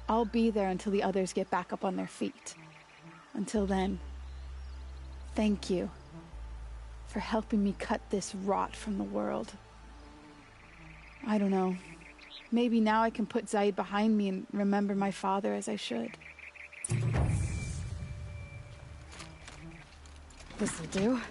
I'll be there until the others get back up on their feet. Until then, thank you for helping me cut this rot from the world. I don't know. Maybe now I can put Zaid behind me and remember my father as I should. This'll do.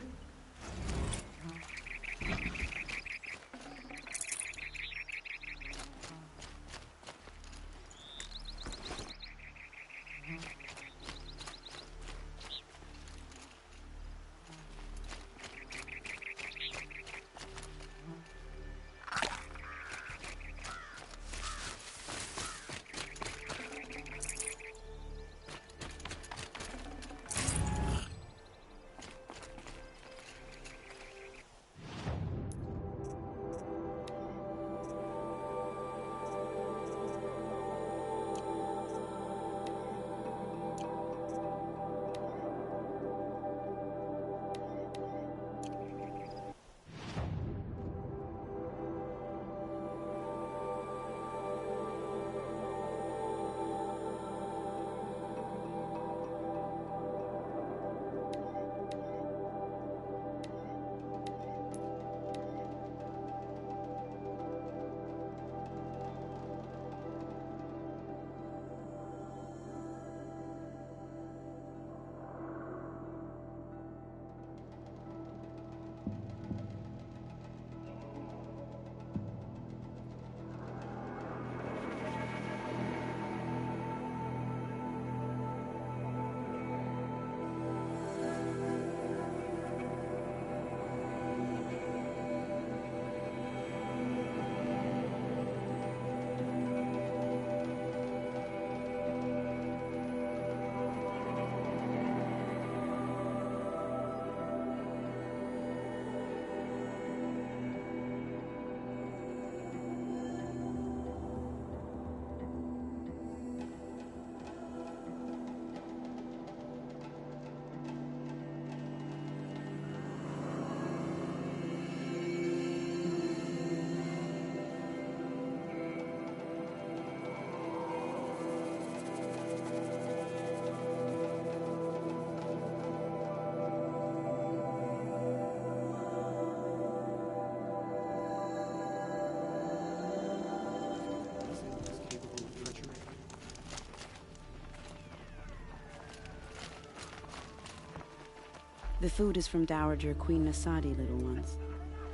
The food is from Dowager Queen Nasadi, little ones.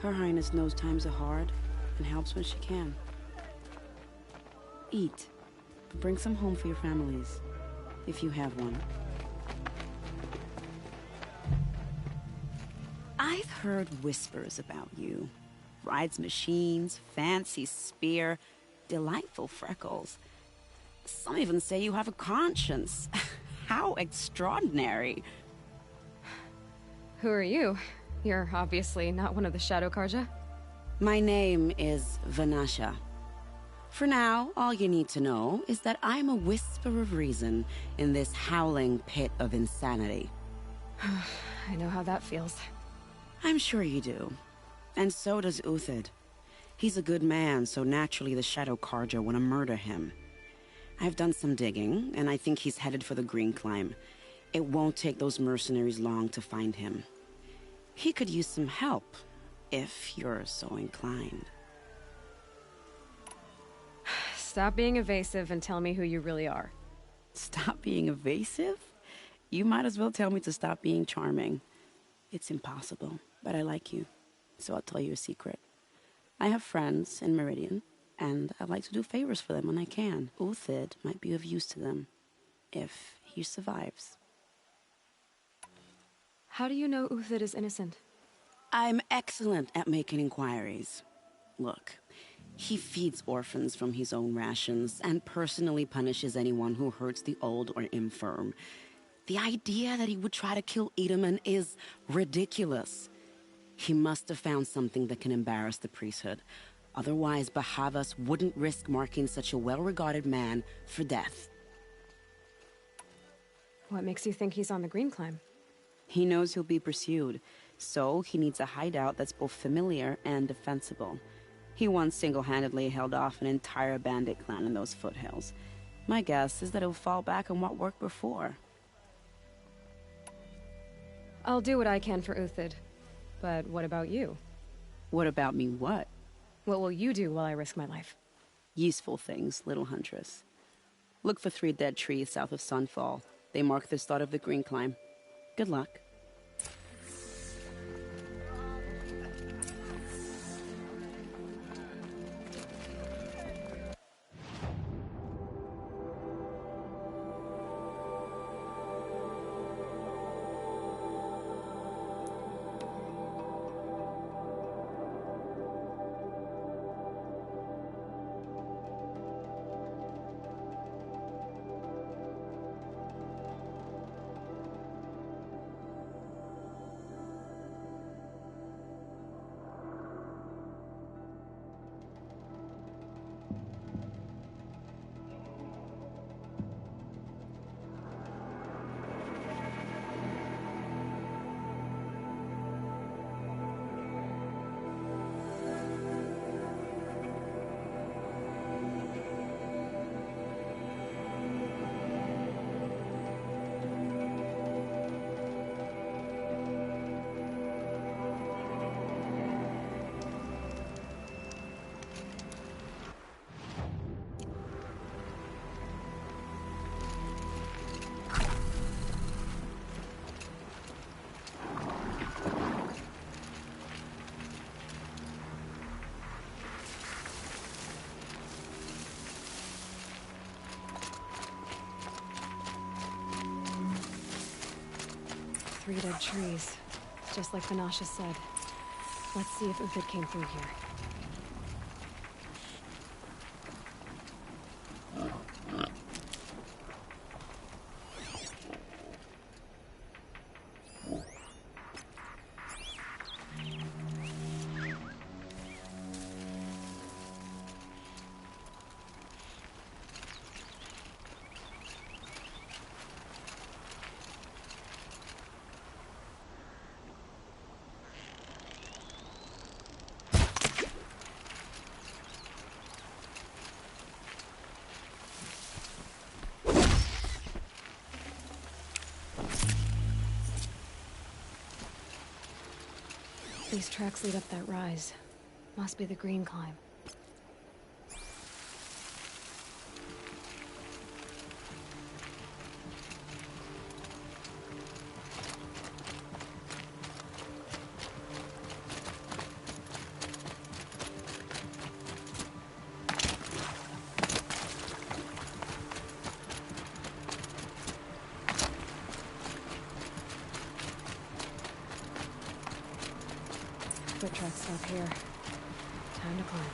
Her Highness knows times are hard and helps when she can. Eat. Bring some home for your families, if you have one. I've heard whispers about you. Rides machines, fancy spear, delightful freckles. Some even say you have a conscience. How extraordinary. Who are you? You're obviously not one of the Shadow Carja. My name is Vanasha. For now, all you need to know is that I'm a whisper of reason in this howling pit of insanity. I know how that feels. I'm sure you do. And so does Uthid. He's a good man, so naturally the Shadow Carja want to murder him. I've done some digging, and I think he's headed for the Green Climb. It won't take those mercenaries long to find him. He could use some help, if you're so inclined. Stop being evasive and tell me who you really are. Stop being evasive? You might as well tell me to stop being charming. It's impossible, but I like you, so I'll tell you a secret. I have friends in Meridian, and I like to do favors for them when I can. Uthid might be of use to them, if he survives. How do you know Uthid is innocent? I'm excellent at making inquiries. Look, he feeds orphans from his own rations and personally punishes anyone who hurts the old or infirm. The idea that he would try to kill Edaman is ridiculous. He must have found something that can embarrass the priesthood. Otherwise, Bahavas wouldn't risk marking such a well-regarded man for death. What makes you think he's on the Green Climb? He knows he'll be pursued, so he needs a hideout that's both familiar and defensible. He once single-handedly held off an entire bandit clan in those foothills. My guess is that he'll fall back on what worked before. I'll do what I can for Uthid. But what about you? What about me what? What will you do while I risk my life? Useful things, little huntress. Look for 3 dead trees south of Sunfall. They mark the start of the Green Climb. Good luck. Three dead trees, just like Vanasha said. Let's see if Uthid came through here. These tracks lead up that rise. Must be the Green Climb. Foot tracks stop here. Time to climb.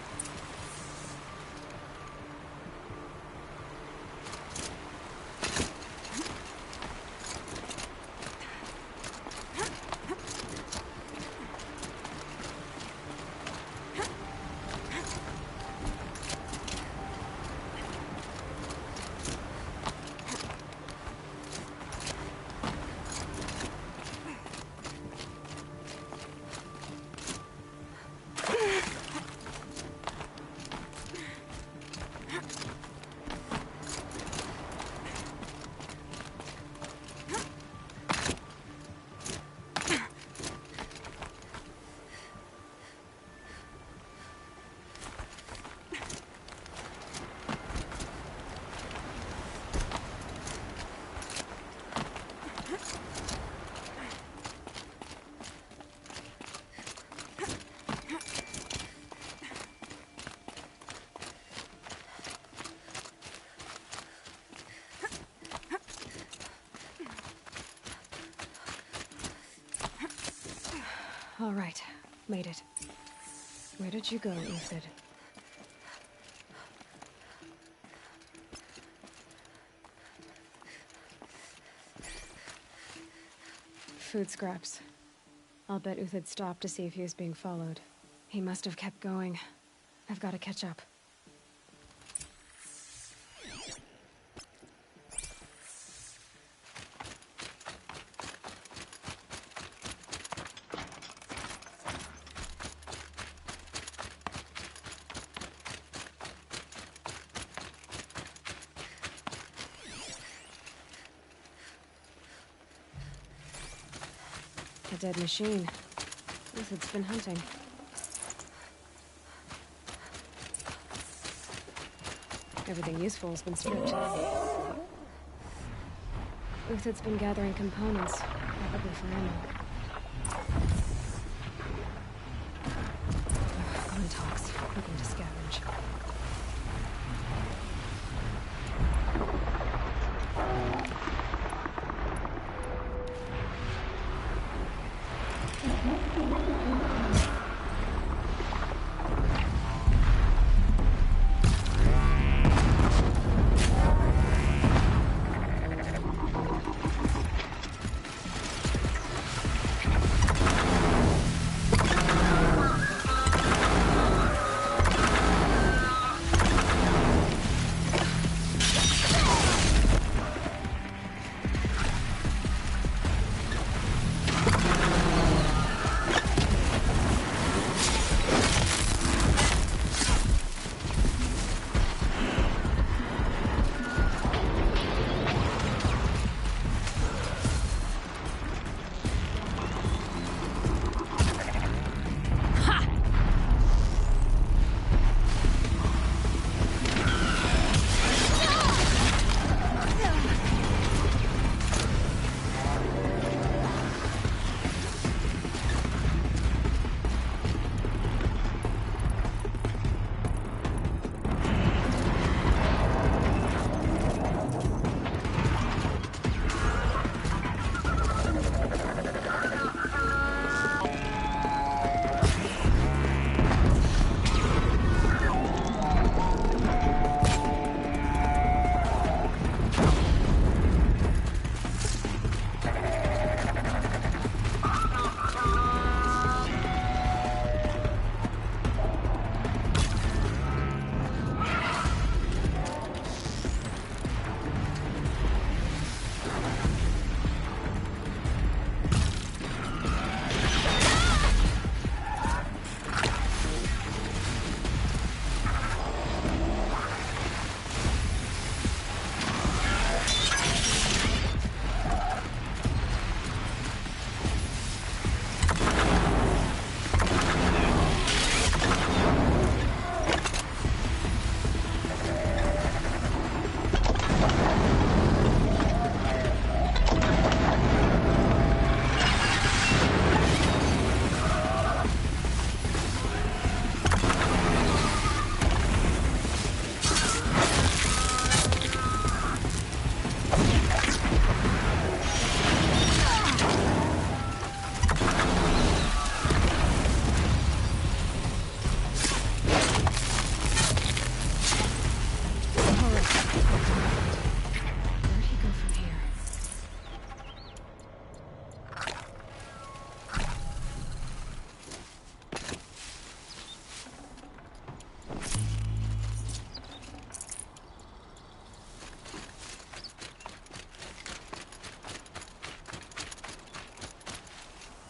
All right, made it. Where did you go, Uthid? Food scraps. I'll bet Uthid stopped to see if he was being followed. He must have kept going. I've got to catch up. dead machine. Uthid's been hunting. Everything useful has been stripped. Uthid's been gathering components, probably for ammo. Talks, looking to scavenge.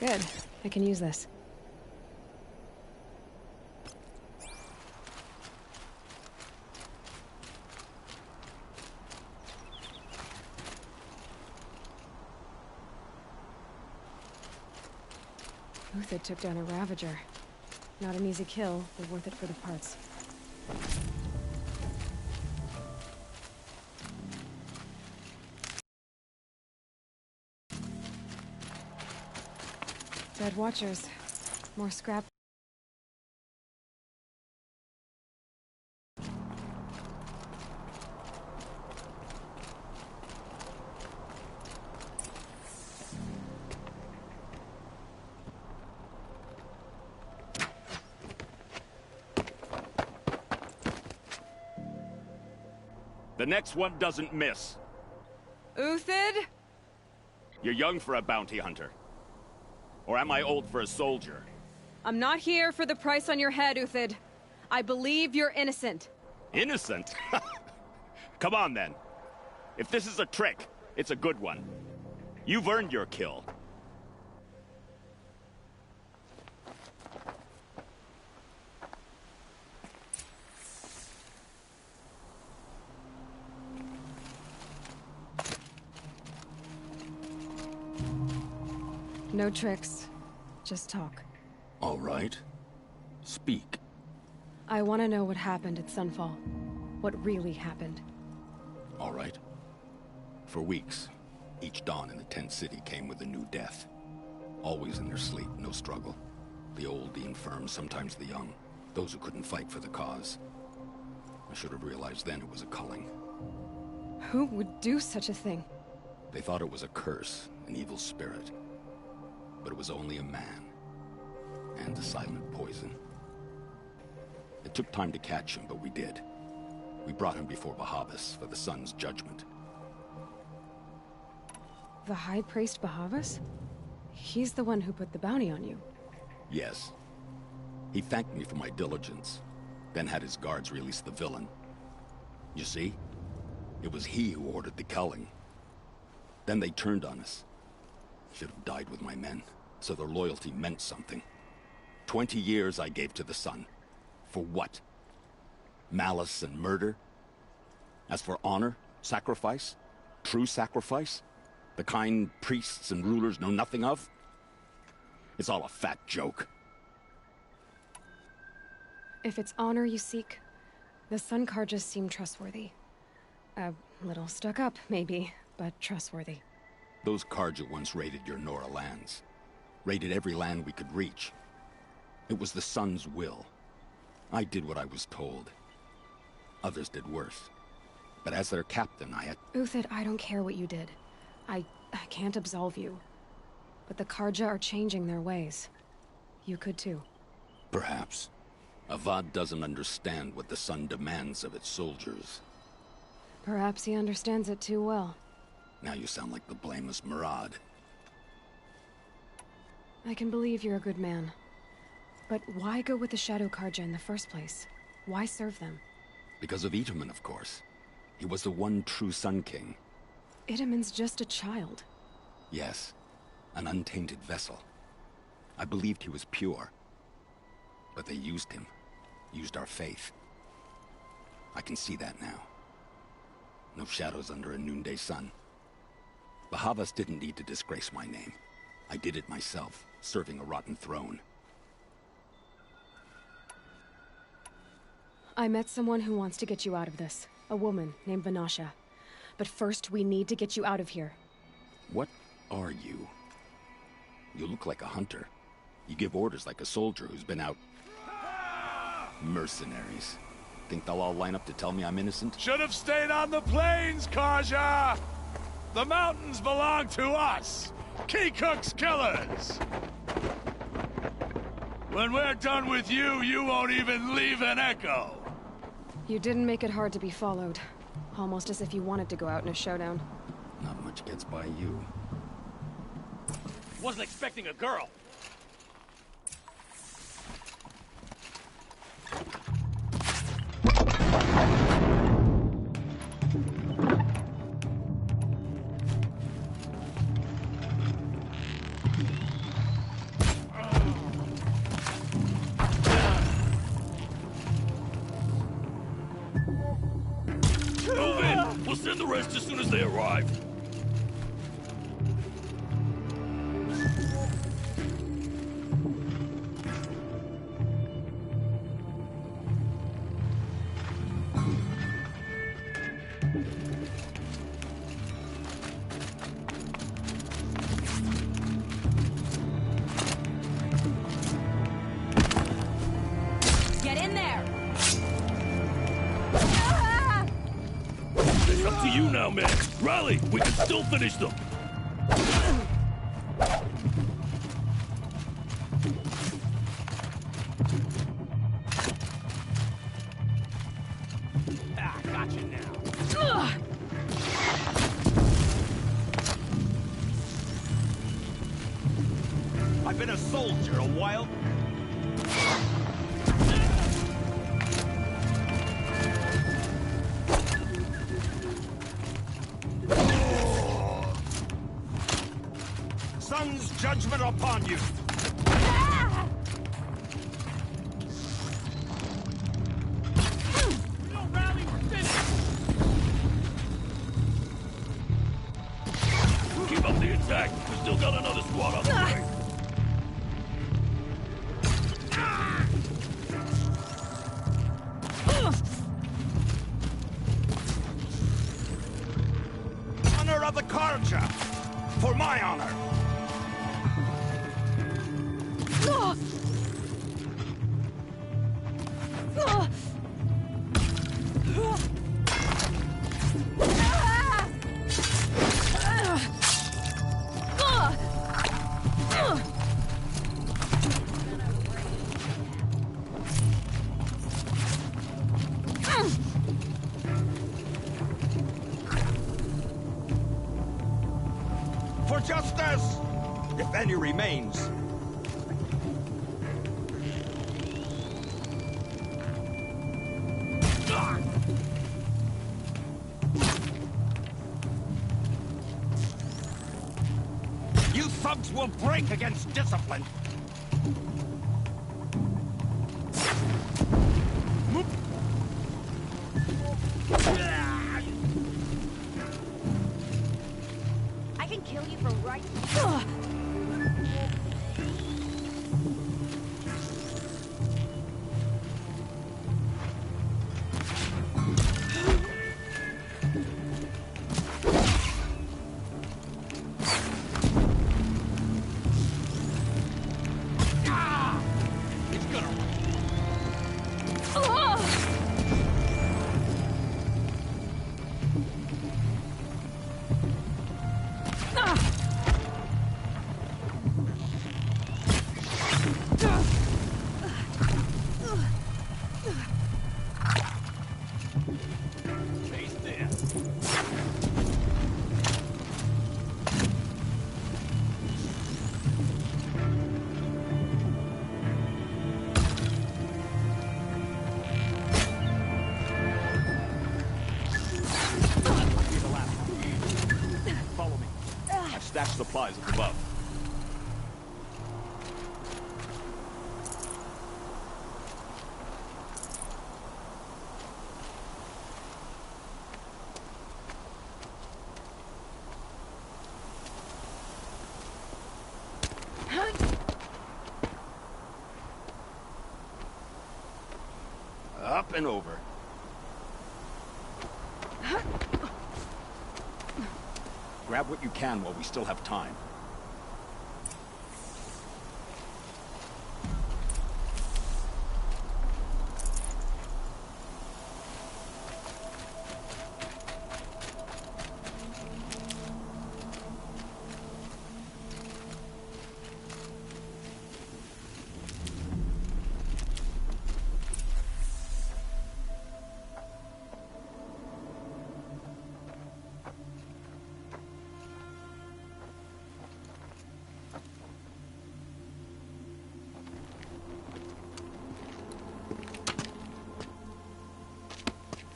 Good. I can use this. Uthid took down a Ravager. Not an easy kill, but worth it for the parts. Dead Watchers. More scrap. The next one doesn't miss. Uthid? You're young for a bounty hunter. Or am I old for a soldier? I'm not here for the price on your head, Uthid. I believe you're innocent. Innocent? Come on, then. If this is a trick, it's a good one. You've earned your kill. No tricks. Just talk. All right. Speak. I want to know what happened at Sunfall. What really happened. All right. For weeks, each dawn in the tent city came with a new death. Always in their sleep, no struggle. The old, the infirm, sometimes the young. Those who couldn't fight for the cause. I should have realized then it was a culling. Who would do such a thing? They thought it was a curse, an evil spirit. But it was only a man. And a silent poison. It took time to catch him, but we did. We brought him before Bahavas for the sun's judgment. The High Priest Bahavas? He's the one who put the bounty on you. Yes. He thanked me for my diligence, then had his guards release the villain. You see? It was he who ordered the culling. Then they turned on us. Should have died with my men, so their loyalty meant something. 20 years I gave to the sun. For what? Malice and murder? As for honor, sacrifice, true sacrifice, the kind priests and rulers know nothing of? It's all a fat joke. If it's honor you seek, the Sun Carjas seem trustworthy. A little stuck up, maybe, but trustworthy. Those Carja once raided your Nora lands. Raided every land we could reach. It was the Sun's will. I did what I was told. Others did worse. But as their captain, I had... Uthid, I don't care what you did. I can't absolve you. But the Carja are changing their ways. You could too. Perhaps. Avad doesn't understand what the Sun demands of its soldiers. Perhaps he understands it too well. Now you sound like the blameless Murad. I can believe you're a good man. But why go with the Shadow Carja in the first place? Why serve them? Because of Itamen, of course. He was the one true Sun King. Itamen's just a child. Yes. An untainted vessel. I believed he was pure. But they used him. Used our faith. I can see that now. No shadows under a noonday sun. Bahavas didn't need to disgrace my name. I did it myself, serving a rotten throne. I met someone who wants to get you out of this. A woman named Vanasha. But first, we need to get you out of here. What are you? You look like a hunter. You give orders like a soldier who's been out... Mercenaries. Think they'll all line up to tell me I'm innocent? Should have stayed on the plains, Carja! The mountains belong to us! Keekook's killers! When we're done with you, you won't even leave an echo! You didn't make it hard to be followed. Almost as if you wanted to go out in a showdown. Not much gets by you. Wasn't expecting a girl. Move in! We'll send the rest as soon as they arrive. Get in there! It's up to you now, man. Rally! We can still finish them! Ah, gotcha now. I've been a soldier a while. Sun's judgment upon you. Keep up the attack. We still got another squad on the way. Honor of the Karja! For my honor! For justice! If any remains. You thugs will break against discipline. I can kill you from right. Stash supplies up above. Up and over. Grab what you can while we still have time.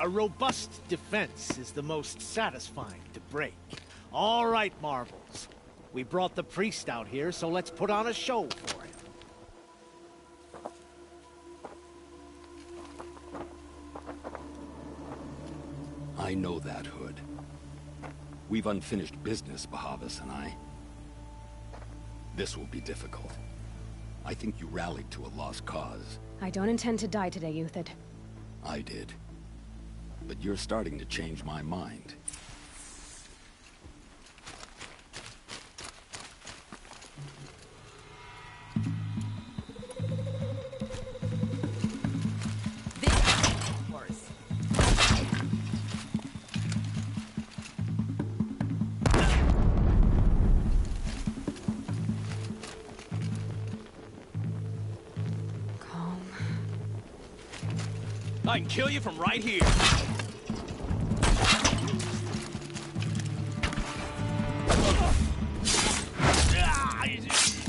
A robust defense is the most satisfying to break. All right, Marvels. We brought the priest out here, so let's put on a show for him. I know that, Hood. We've unfinished business, Bahavas and I. This will be difficult. I think you rallied to a lost cause. I don't intend to die today, Euthyd. I did. But you're starting to change my mind. I can kill you from right here.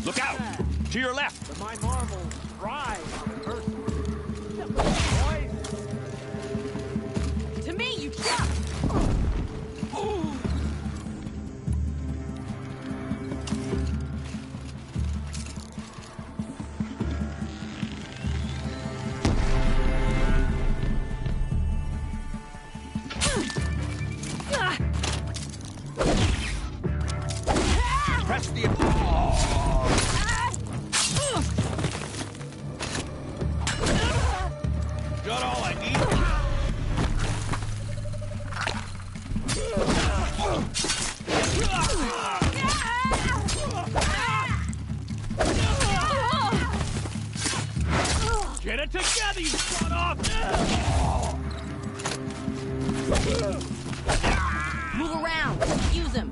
Look out! To your left! But my marvels rise on earth. To me, you jump! you son of... Move around. Use him.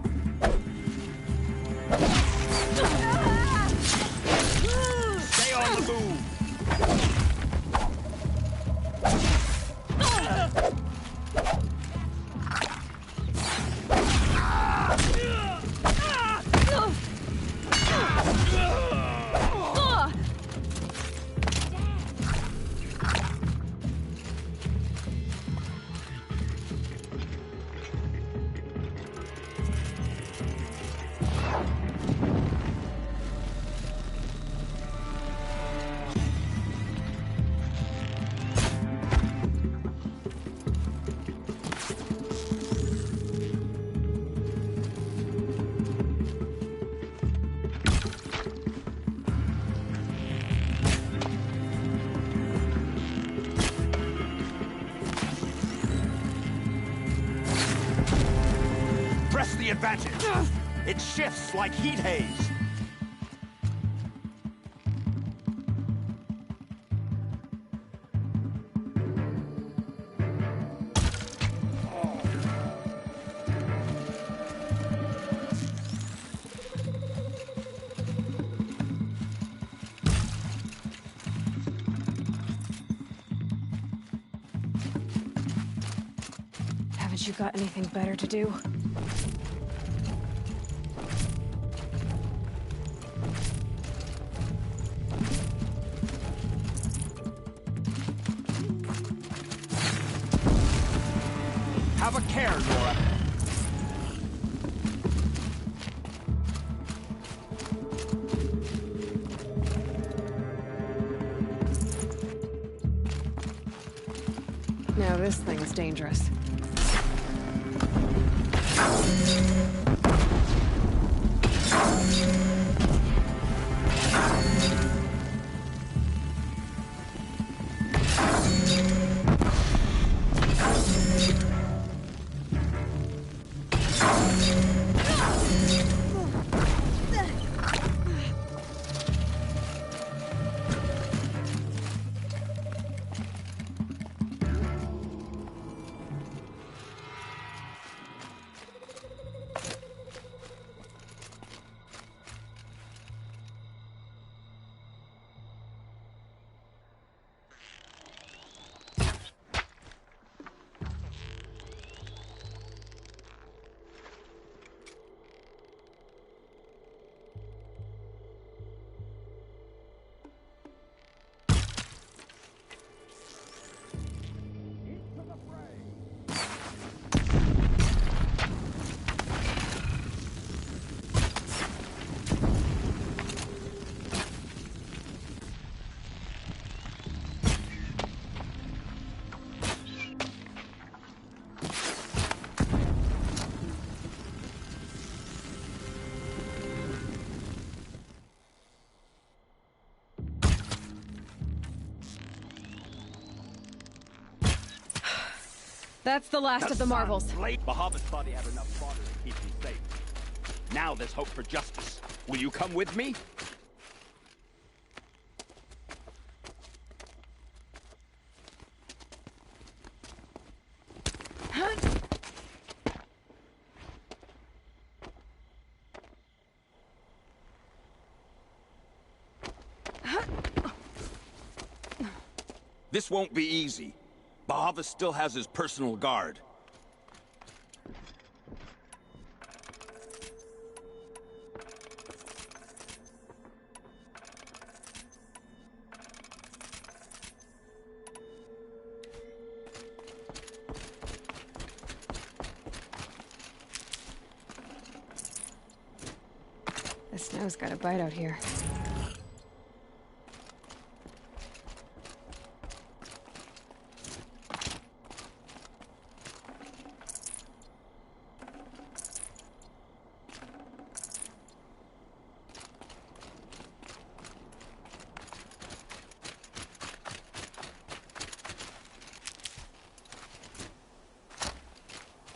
Stay on the move. Press the advantage. It shifts like heat haze. Haven't you got anything better to do? Have a care, Nora. Now this thing's dangerous. That's the last of the marvels. Bahavas thought he had enough fodder to keep him safe. Now there's hope for justice. Will you come with me? This won't be easy. Bahavas still has his personal guard. The snow's got a bite out here.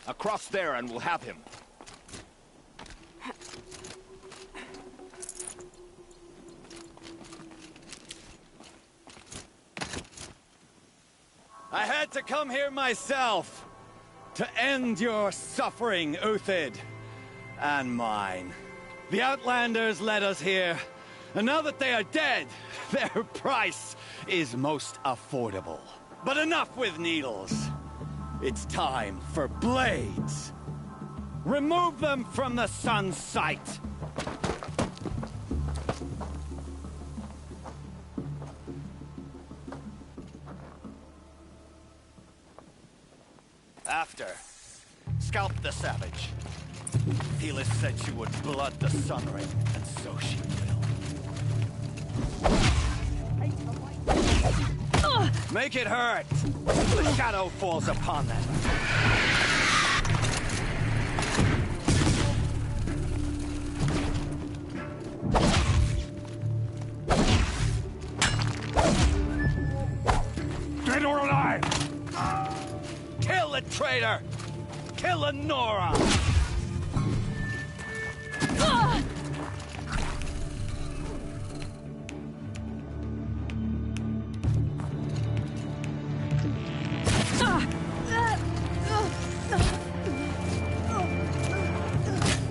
Across there and we'll have him. to come here myself, to end your suffering, Uthid, and mine. The Outlanders led us here, and now that they are dead, their price is most affordable. But enough with needles. It's time for blades. Remove them from the sun's sight. After, scalp the savage. Helis said she would blood the Sun Ring, and so she will. Make it hurt! The shadow falls upon them. Dead or alive! Kill the traitor! Kill the Nora!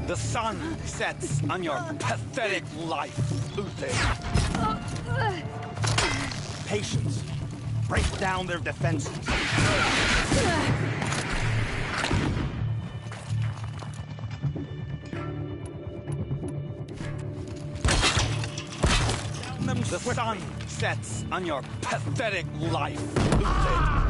The sun sets on your pathetic life, Uthid. Patience. Break down their defenses. The sun sets on your pathetic life, Uthid.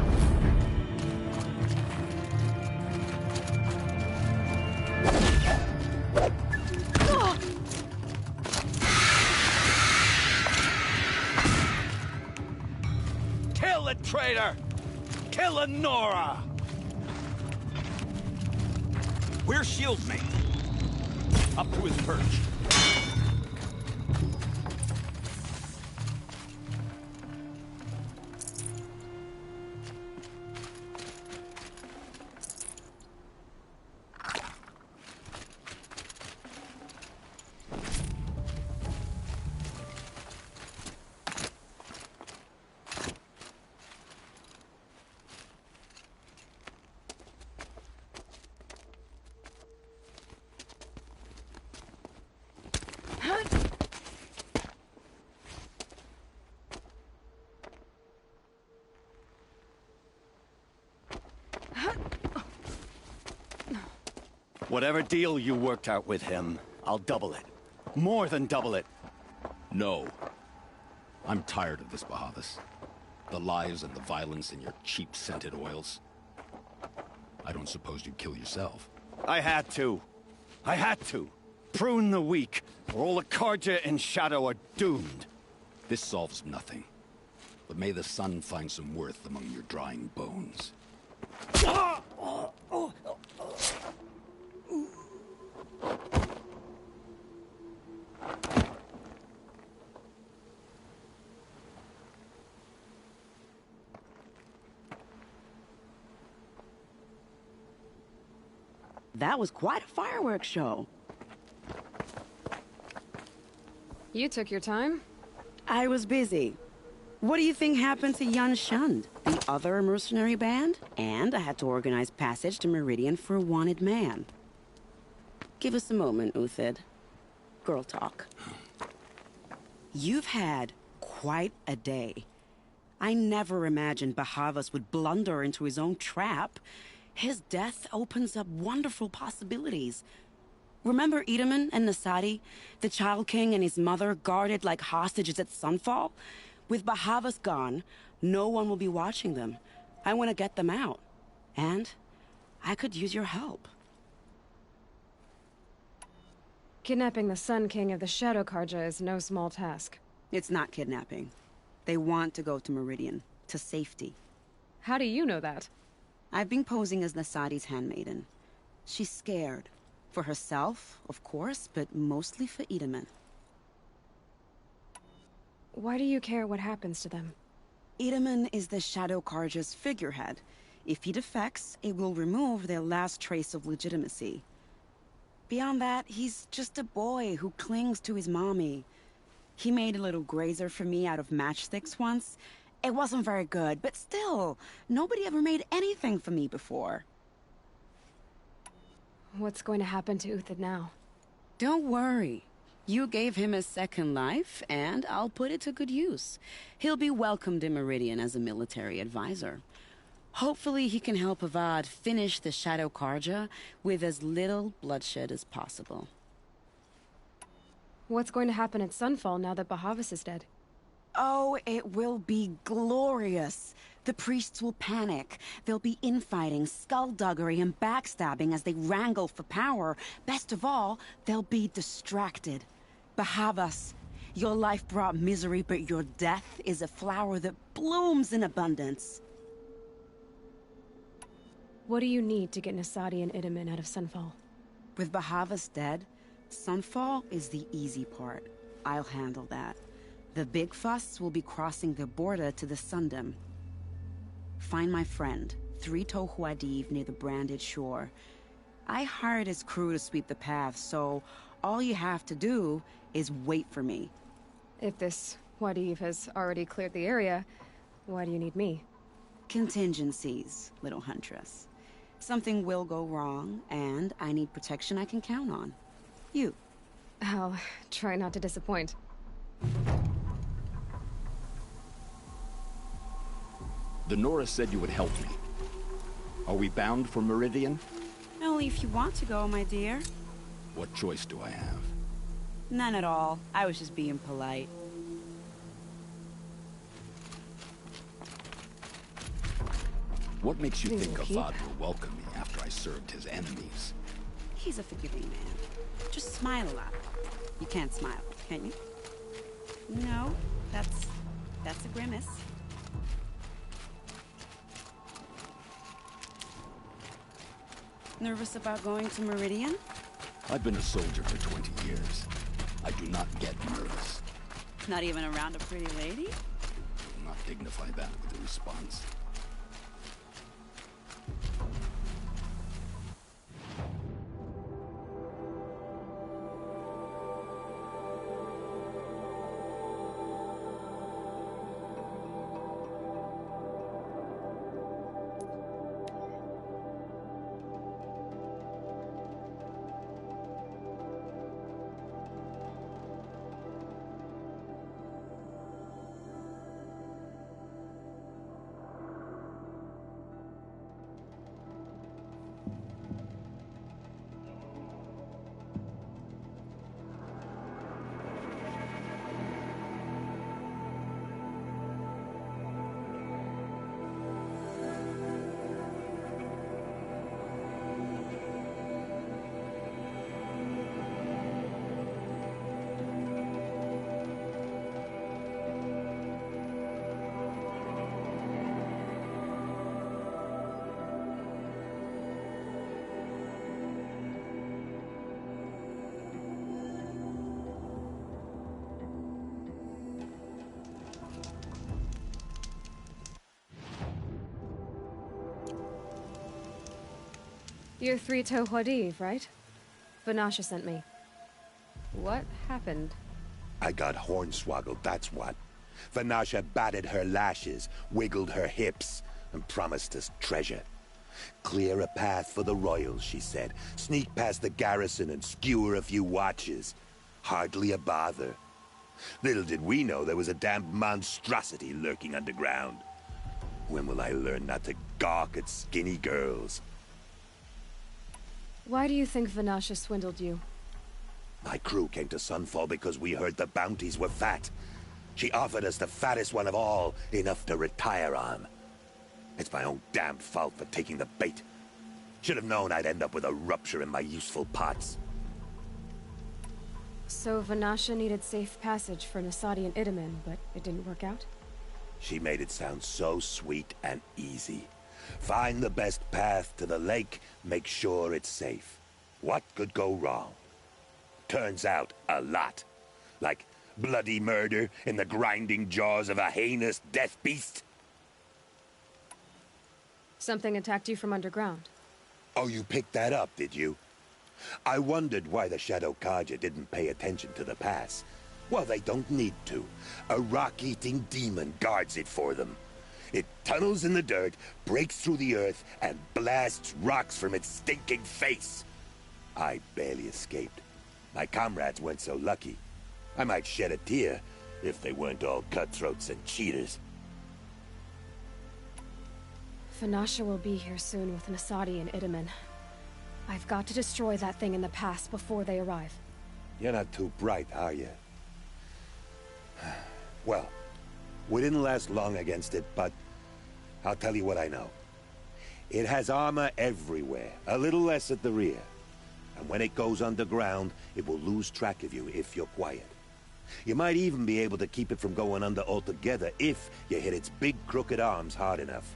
Kill the traitor! Kill the Nora! Where's Shieldmate? Up to his perch. Whatever deal you worked out with him, I'll double it. More than double it. No. I'm tired of this, Bahavas. The lies and the violence in your cheap scented oils. I don't suppose you'd kill yourself. I had to. I had to. Prune the weak, or all the Carja in Shadow are doomed. This solves nothing. But may the sun find some worth among your drying bones. That was quite a fireworks show. You took your time? I was busy. What do you think happened to Yan Shund, the other mercenary band? And I had to organize passage to Meridian for a wanted man. Give us a moment, Uthid. Girl talk. You've had quite a day. I never imagined Bahavas would blunder into his own trap. His death opens up wonderful possibilities. Remember Itamen and Nasadi, the Child King and his mother guarded like hostages at sunfall? With Bahavas gone, no one will be watching them. I want to get them out. And I could use your help. Kidnapping the Sun King of the Shadow Carja is no small task. It's not kidnapping. They want to go to Meridian, to safety. How do you know that? I've been posing as Nasadi's handmaiden. She's scared. For herself, of course, but mostly for Itamen. Why do you care what happens to them? Itamen is the Shadow Carja's figurehead. If he defects, it will remove their last trace of legitimacy. Beyond that, he's just a boy who clings to his mommy. He made a little grazer for me out of matchsticks once, It wasn't very good, but still, nobody ever made anything for me before. What's going to happen to Uthid now? Don't worry. You gave him a second life, and I'll put it to good use. He'll be welcomed in Meridian as a military advisor. Hopefully he can help Avad finish the Shadow Carja with as little bloodshed as possible. What's going to happen at Sunfall now that Bahavas is dead? Oh, it will be glorious. The priests will panic. There'll be infighting, skullduggery, and backstabbing as they wrangle for power. Best of all, they'll be distracted. Bahavas, your life brought misery, but your death is a flower that blooms in abundance. What do you need to get Nasadi and Idaman out of Sunfall? With Bahavas dead, Sunfall is the easy part. I'll handle that. The big fuss will be crossing the border to the Sundom. Find my friend, Three-Toe Huadiv, near the Branded Shore. I hired his crew to sweep the path, so all you have to do is wait for me. If this Huadiv has already cleared the area, why do you need me? Contingencies, little huntress. Something will go wrong, and I need protection I can count on. You. I'll try not to disappoint. The Nora said you would help me. Are we bound for Meridian? Only if you want to go, my dear. What choice do I have? None at all. I was just being polite. What makes you think Avad will welcome me after I served his enemies? He's a forgiving man. Just smile a lot. You can't smile, can you? No, that's a grimace. Nervous about going to Meridian? I've been a soldier for 20 years. I do not get nervous. Not even around a pretty lady? I will not dignify that with a response. You're Three-Toe Huadiv, right? Vanasha sent me. What happened? I got hornswoggled, that's what. Vanasha batted her lashes, wiggled her hips, and promised us treasure. Clear a path for the royals, she said. Sneak past the garrison and skewer a few watches. Hardly a bother. Little did we know there was a damned monstrosity lurking underground. When will I learn not to gawk at skinny girls? Why do you think Vanasha swindled you? My crew came to Sunfall because we heard the bounties were fat. She offered us the fattest one of all, enough to retire on. It's my own damned fault for taking the bait. Should have known I'd end up with a rupture in my useful parts. So Vanasha needed safe passage for Nasadi and Idaman, but it didn't work out? She made it sound so sweet and easy. Find the best path to the lake, make sure it's safe. What could go wrong? Turns out, a lot. Like bloody murder in the grinding jaws of a heinous death beast. Something attacked you from underground. Oh, you picked that up, did you? I wondered why the Shadow Carja didn't pay attention to the pass. Well, they don't need to. A rock-eating demon guards it for them. It tunnels in the dirt, breaks through the earth, and blasts rocks from its stinking face. I barely escaped. My comrades weren't so lucky. I might shed a tear if they weren't all cutthroats and cheaters. Fanasha will be here soon with Nasadi and Itamen. I've got to destroy that thing in the pass before they arrive. You're not too bright, are you? Well, we didn't last long against it, but I'll tell you what I know. It has armor everywhere, a little less at the rear. And when it goes underground, it will lose track of you if you're quiet. You might even be able to keep it from going under altogether if you hit its big crooked arms hard enough.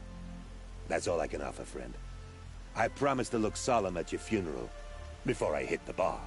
That's all I can offer, friend. I promise to look solemn at your funeral before I hit the bar.